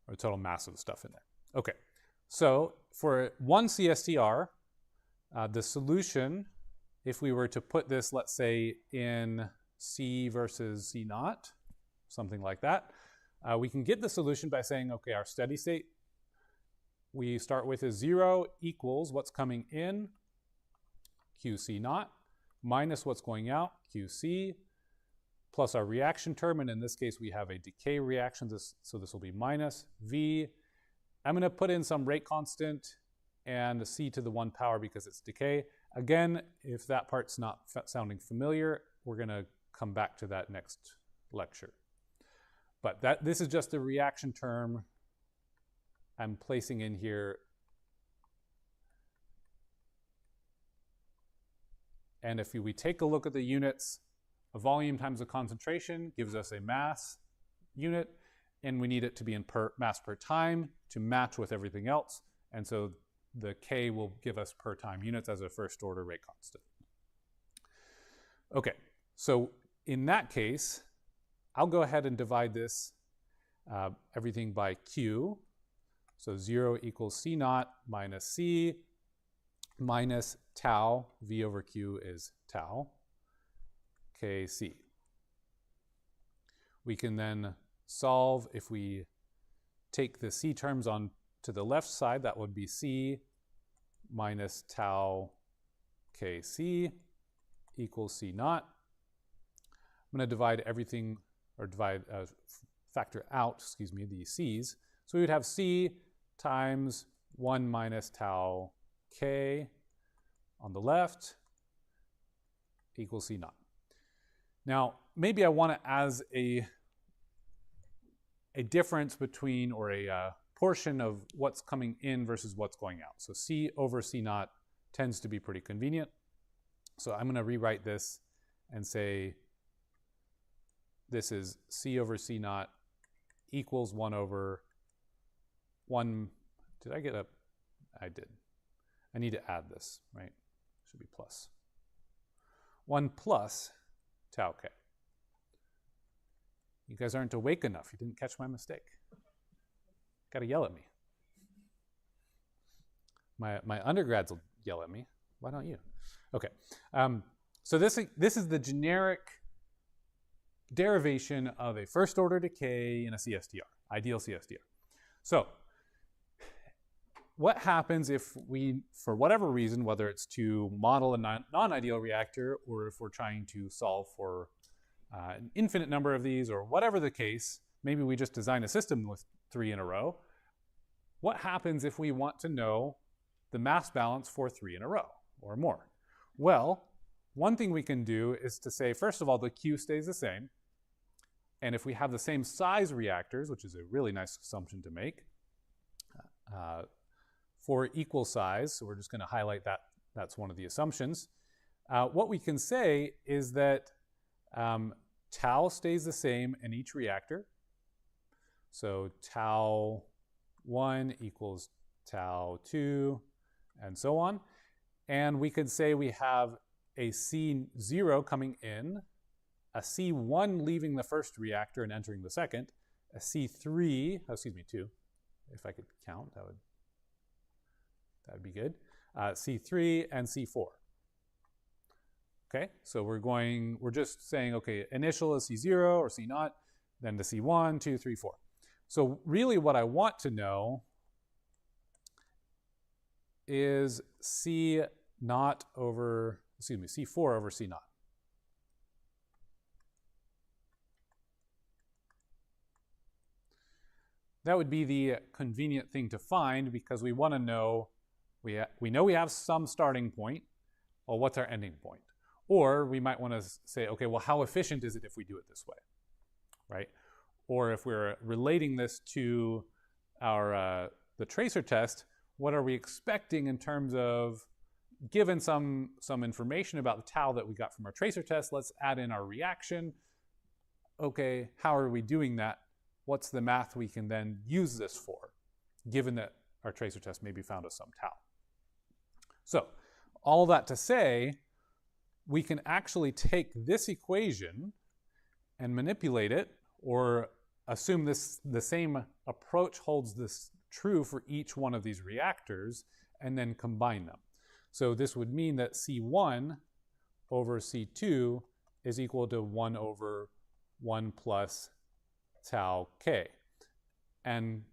Or the total mass of the stuff in there. Okay, so for 1 CSTR, the solution, if we were to put this, let's say, in C versus C naught, something like that, we can get the solution by saying, okay, our steady state we start with is 0 equals what's coming in, QC naught, minus what's going out, QC, plus our reaction term, and in this case we have a decay reaction, so this will be minus V. I'm going to put in some rate constant and C to the 1 power because it's decay. Again, if that part's not sounding familiar, we're going to come back to that next lecture. But this is just the reaction term I'm placing in here. And if we take a look at the units, a volume times the concentration gives us a mass unit, and we need it to be in mass per time to match with everything else. And so the K will give us per time units as a first order rate constant. Okay, so in that case, I'll go ahead and divide this, everything by Q. So 0 equals C naught minus C minus tau, V over Q is tau, Kc. We can then solve, if we take the C terms on to the left side, that would be C minus tau Kc equals C naught. I'm going to divide everything, or factor out, the C's. So we would have C times 1 minus tau K on the left equals C naught. Now, maybe I want to as a difference between, or a portion of what's coming in versus what's going out. So C over C naught tends to be pretty convenient. So I'm going to rewrite this and say this is C over C naught equals 1 over 1. Did I get a? I did. I need to add this, right? Should be plus. 1 plus tau K. You guys aren't awake enough. You didn't catch my mistake. Got to yell at me. My undergrads will yell at me. Why don't you? Okay. So this is the generic derivation of a first order decay in a CSTR, ideal CSTR. So what happens if we, for whatever reason, whether it's to model a non-ideal reactor or if we're trying to solve for an infinite number of these, or whatever the case, maybe we just design a system with 3 in a row. What happens if we want to know the mass balance for 3 in a row or more? Well, one thing we can do is to say, first of all, the Q stays the same. And if we have the same size reactors, which is a really nice assumption to make, for equal size, so we're just going to highlight that, that's one of the assumptions. What we can say is that tau stays the same in each reactor. So tau 1 equals tau 2, and so on. And we could say we have a C0 coming in, a C1 leaving the first reactor and entering the second, a C3, 2, if I could count, that would be good, C3 and C4. Okay, so we're just saying, okay, initial is C0 or C naught, then to C1, 2, 3, 4. So really what I want to know is C naught over, C4 over C naught. That would be the convenient thing to find because we want to know, we know we have some starting point, well, what's our ending point? Or we might want to say, okay, well, how efficient is it if we do it this way, right? Or if we're relating this to our the tracer test, what are we expecting in terms of, given some information about the tau that we got from our tracer test, let's add in our reaction. Okay, how are we doing that? What's the math we can then use this for, given that our tracer test maybe found us some tau? So all that to say, we can actually take this equation and manipulate it, or assume the same approach holds this true for each one of these reactors, and then combine them. So this would mean that C1 over C2 is equal to 1 over 1 plus tau k. And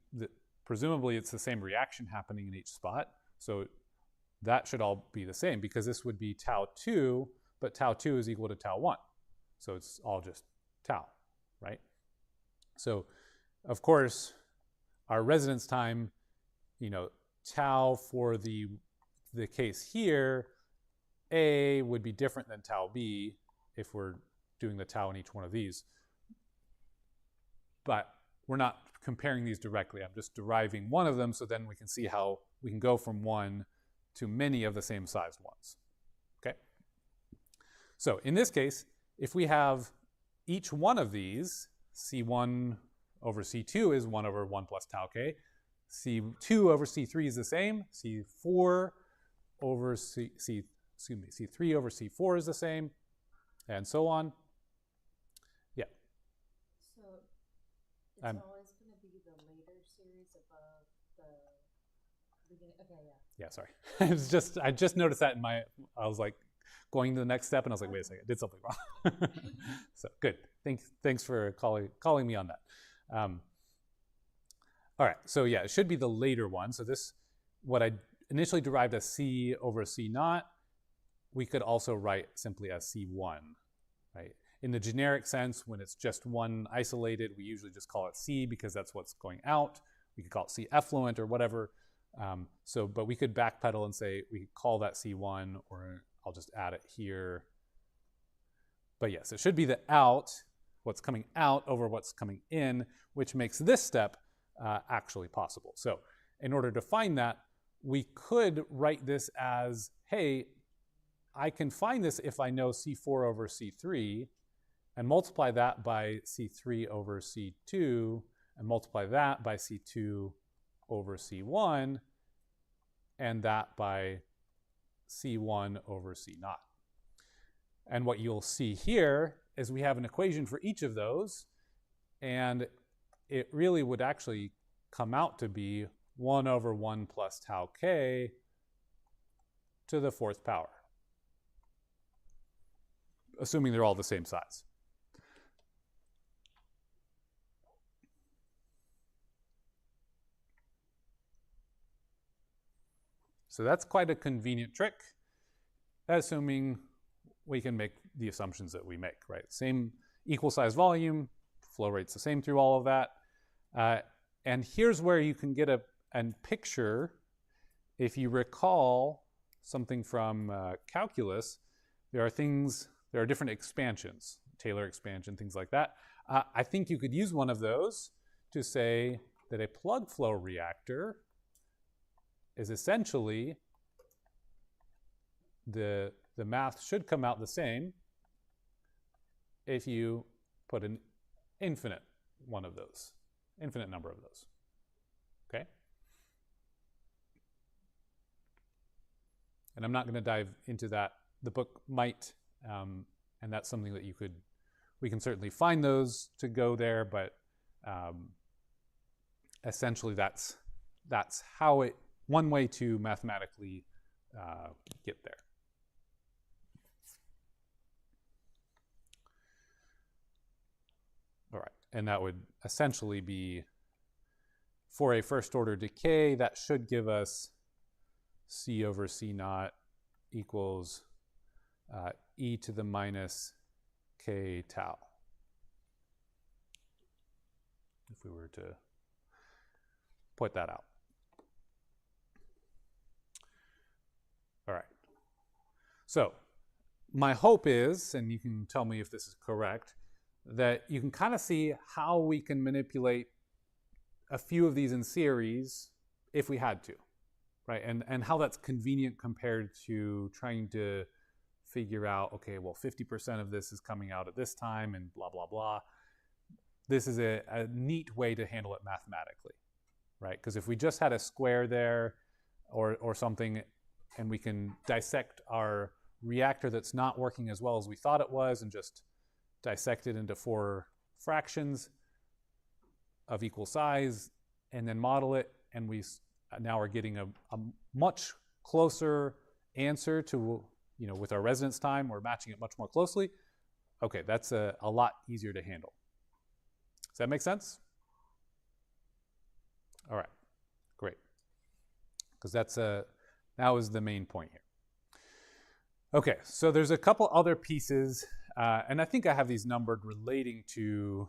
presumably it's the same reaction happening in each spot, so that should all be the same, because this would be tau 2, but tau 2 is equal to tau 1. So it's all just tau, right? So, of course, our residence time, tau for the case here, A would be different than tau B if we're doing the tau in each one of these. But we're not comparing these directly. I'm just deriving one of them, so then we can see how we can go from one to many of the same sized ones. Okay? So in this case, if we have each one of these, C1 over C2 is 1 over 1 plus tau k. C2 over C3 is the same. C4 over C3 over C4 is the same, and so on. Yeah. So it's always going to be the later series above the beginning. Okay, yeah. Yeah, sorry. I just noticed that I was like going to the next step, and I was like, wait a second, I did something wrong. So good. Thanks for calling me on that. All right, so yeah, it should be the later one. So this, what I initially derived as C over C naught, we could also write simply as C1, right? In the generic sense, when it's just one isolated, we usually just call it C because that's what's going out. We could call it C effluent or whatever. But we could backpedal and say we could call that C1, or I'll just add it here. But yes, it should be the out, what's coming out over what's coming in, which makes this step actually possible. So in order to find that, we could write this as, hey, I can find this if I know C4 over C3, and multiply that by C3 over C2, and multiply that by C2 over C1, and that by C1 over C naught. And what you'll see here is we have an equation for each of those, and it really would actually come out to be 1 over 1 plus tau k to the 4th power, assuming they're all the same size. So that's quite a convenient trick, assuming we can make the assumptions that we make, right? Same equal size volume, flow rate's the same through all of that. And here's where you can get a picture. If you recall something from calculus, there are different expansions, Taylor expansion, things like that. I think you could use one of those to say that a plug flow reactor is essentially the math should come out the same if you put an infinite number of those. Okay? And I'm not going to dive into that. The book might, and that's something that we can certainly find those to go there, but essentially that's how one way to mathematically get there. All right, and that would essentially be, for a first order decay, that should give us C over C naught equals e to the minus k tau, if we were to put that out. All right. So my hope is, and you can tell me if this is correct, that you can kind of see how we can manipulate a few of these in series if we had to, right? And how that's convenient compared to trying to figure out, okay, well, 50% of this is coming out at this time and blah, blah, blah. This is a neat way to handle it mathematically, right? Because if we just had a square there or something, and we can dissect our reactor that's not working as well as we thought it was and just dissect it into 4 fractions of equal size and then model it, and we now are getting a much closer answer to, with our residence time, we're matching it much more closely. Okay, that's a lot easier to handle. Does that make sense? All right, great. Because that was the main point here. Okay, so there's a couple other pieces, and I think I have these numbered relating to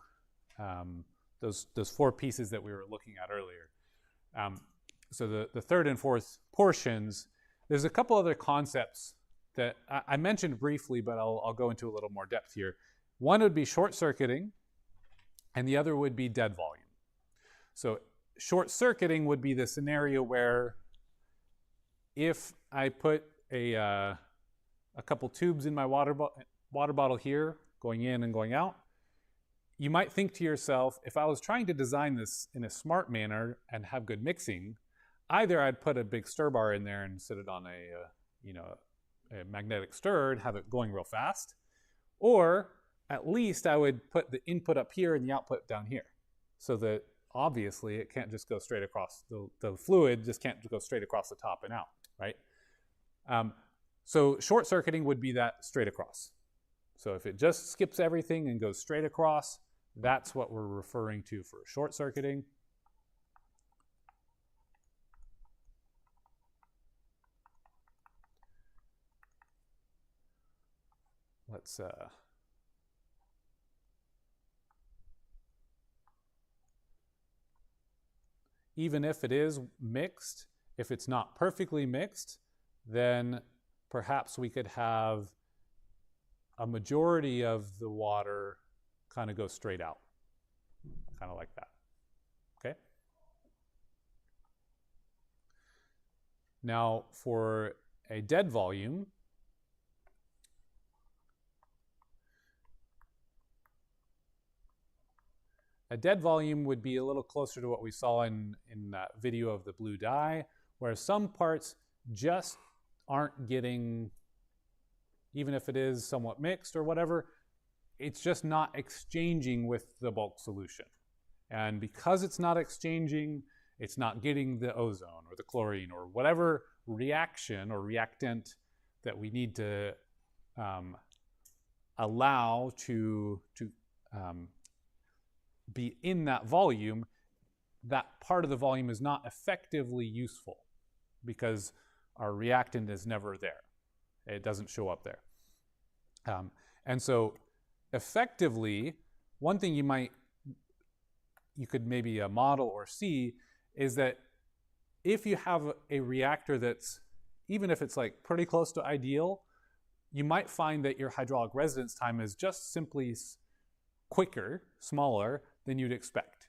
those 4 pieces that we were looking at earlier. So the third and fourth portions, there's a couple other concepts that I mentioned briefly, but I'll go into a little more depth here. One would be short-circuiting, and the other would be dead volume. So short-circuiting would be the scenario where if I put a couple tubes in my water bottle here, going in and going out, you might think to yourself, if I was trying to design this in a smart manner and have good mixing, either I'd put a big stir bar in there and sit it on a magnetic stir and have it going real fast, or at least I would put the input up here and the output down here, so that obviously it can't just go straight across, the fluid just can't go straight across the top and out, right? So short-circuiting would be that straight across. So if it just skips everything and goes straight across, that's what we're referring to for short-circuiting. Let's even if it is mixed, if it's not perfectly mixed, then perhaps we could have a majority of the water kind of go straight out, kind of like that, okay? Now, for a dead volume, a dead volume would be a little closer to what we saw in that video of the blue dye, where some parts just aren't getting, even if it is somewhat mixed or whatever, it's just not exchanging with the bulk solution. And because it's not exchanging, it's not getting the ozone or the chlorine or whatever reaction or reactant that we need to allow to be in that volume. That part of the volume is not effectively useful because our reactant is never there. It doesn't show up there. And so effectively, one thing you could maybe model or see is that if you have a reactor that's, even if it's like pretty close to ideal, you might find that your hydraulic residence time is just simply quicker, smaller than you'd expect.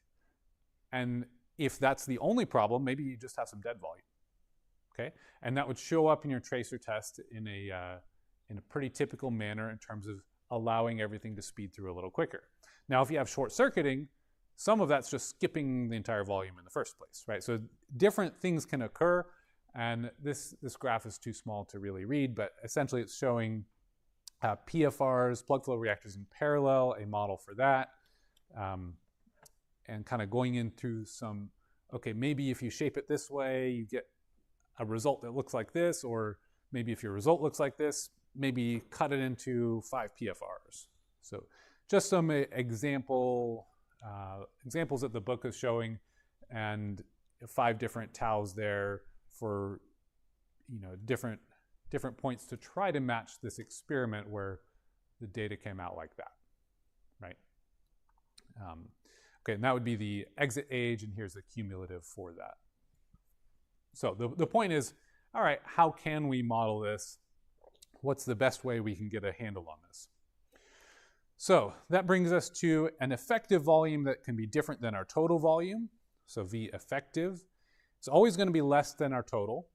And if that's the only problem, maybe you just have some dead volume, okay? And that would show up in your tracer test in a pretty typical manner in terms of allowing everything to speed through a little quicker. Now, if you have short-circuiting, some of that's just skipping the entire volume in the first place, right? So different things can occur, and this graph is too small to really read, but essentially it's showing PFRs, plug flow reactors in parallel, a model for that, and kind of going into some, okay, maybe if you shape it this way, you get a result that looks like this, or maybe if your result looks like this, maybe cut it into 5 PFRs. So just some examples that the book is showing, and 5 different taus there for different points to try to match this experiment where the data came out like that, right? Okay, and that would be the exit age, and here's the cumulative for that. So the point is, all right, how can we model this? What's the best way we can get a handle on this? So that brings us to an effective volume that can be different than our total volume. So V effective. It's always going to be less than our total.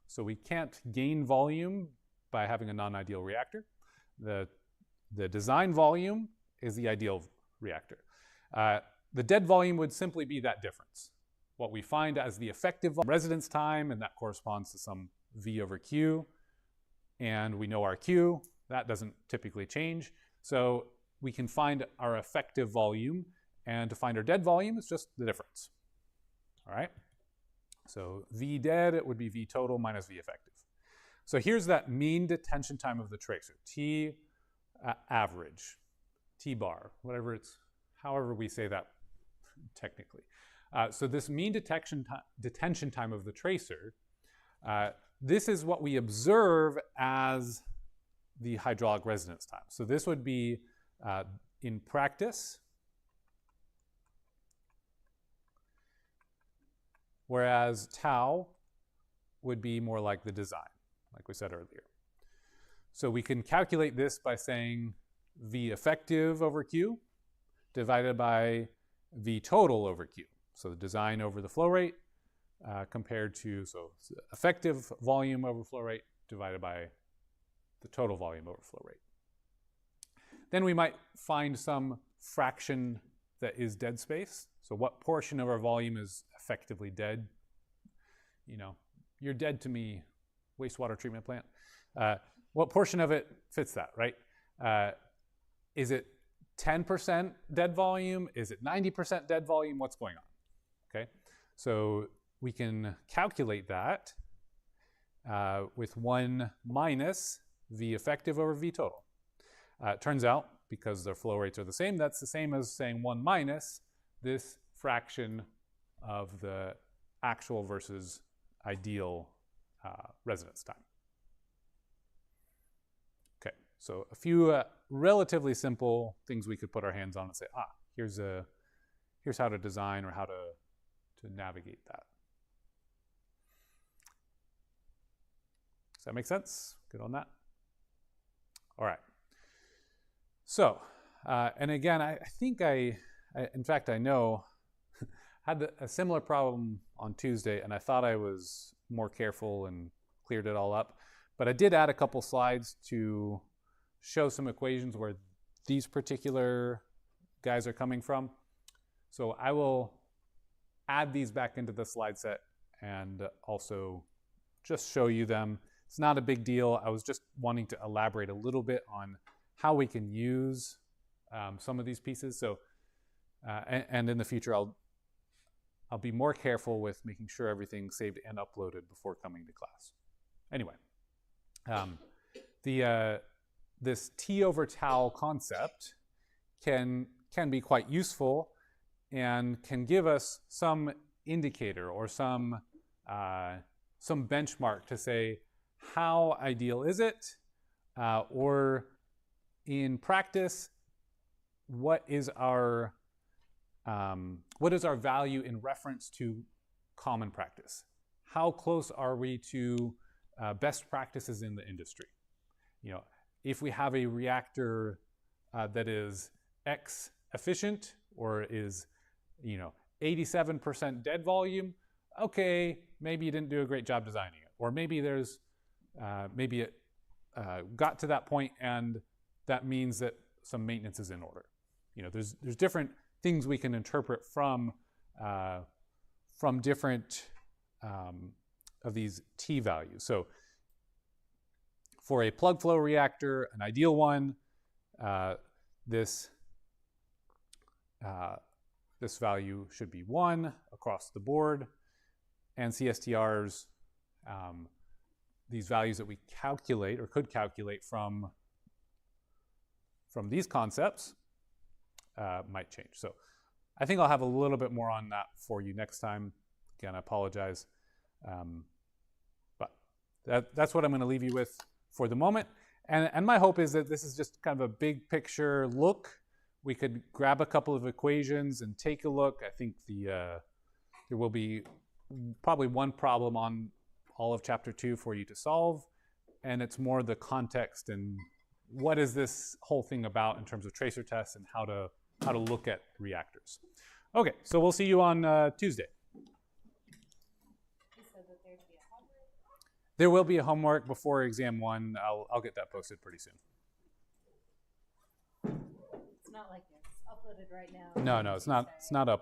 So we can't gain volume by having a non-ideal reactor. The design volume is the ideal reactor. The dead volume would simply be that difference. What we find as the effective residence time, and that corresponds to some V over Q, and we know our Q. That doesn't typically change. So we can find our effective volume, and to find our dead volume, it's just the difference. All right? So V dead, it would be V total minus V effective. So here's that mean detention time of the tracer, T average, T bar, however we say that technically. So this mean detention time of the tracer, this is what we observe as the hydraulic residence time. So this would be in practice, whereas tau would be more like the design, like we said earlier. So we can calculate this by saying V effective over Q divided by V total over Q. So the design over the flow rate compared to, so effective volume over flow rate divided by the total volume over flow rate. Then we might find some fraction that is dead space. So what portion of our volume is effectively dead? You know, you're dead to me, wastewater treatment plant. What portion of it fits that, right? Is it 10% dead volume? Is it 90% dead volume? What's going on? Okay, so we can calculate that with 1 minus V effective over V total. It turns out, because their flow rates are the same, that's the same as saying 1 minus this fraction of the actual versus ideal residence time. Okay, so a few relatively simple things we could put our hands on and say, here's how to design or how to navigate that. Does that make sense? Good on that? All right. So, and again, I think in fact, I know, had a similar problem on Tuesday, and I thought I was more careful and cleared it all up. But I did add a couple slides to show some equations where these particular guys are coming from. So I will add these back into the slide set and also just show you them. It's not a big deal. I was just wanting to elaborate a little bit on how we can use some of these pieces. So, and in the future, I'll be more careful with making sure everything's saved and uploaded before coming to class. Anyway, this T over tau concept can be quite useful and can give us some indicator or some benchmark to say how ideal is it, or in practice, what is our value in reference to common practice? How close are we to best practices in the industry? You know, if we have a reactor that is X efficient or is, 87% dead volume, okay, maybe you didn't do a great job designing it, or maybe there's maybe it got to that point and that means that some maintenance is in order. There's different things we can interpret from different of these T values. So for a plug flow reactor, an ideal one, this value should be 1 across the board, and CSTRs, these values that we calculate or could calculate from these concepts might change. So I think I'll have a little bit more on that for you next time. Again, I apologize. But that's what I'm going to leave you with for the moment. And my hope is that this is just kind of a big picture look. We could grab a couple of equations and take a look. I think there will be probably one problem on all of Chapter 2 for you to solve. And it's more the context and what is this whole thing about in terms of tracer tests and how to look at reactors. Okay, so we'll see you on Tuesday. You said that there'd be a homework? There will be a homework before exam 1. I'll get that posted pretty soon. It's not like it's uploaded right now. No, it's not uploaded.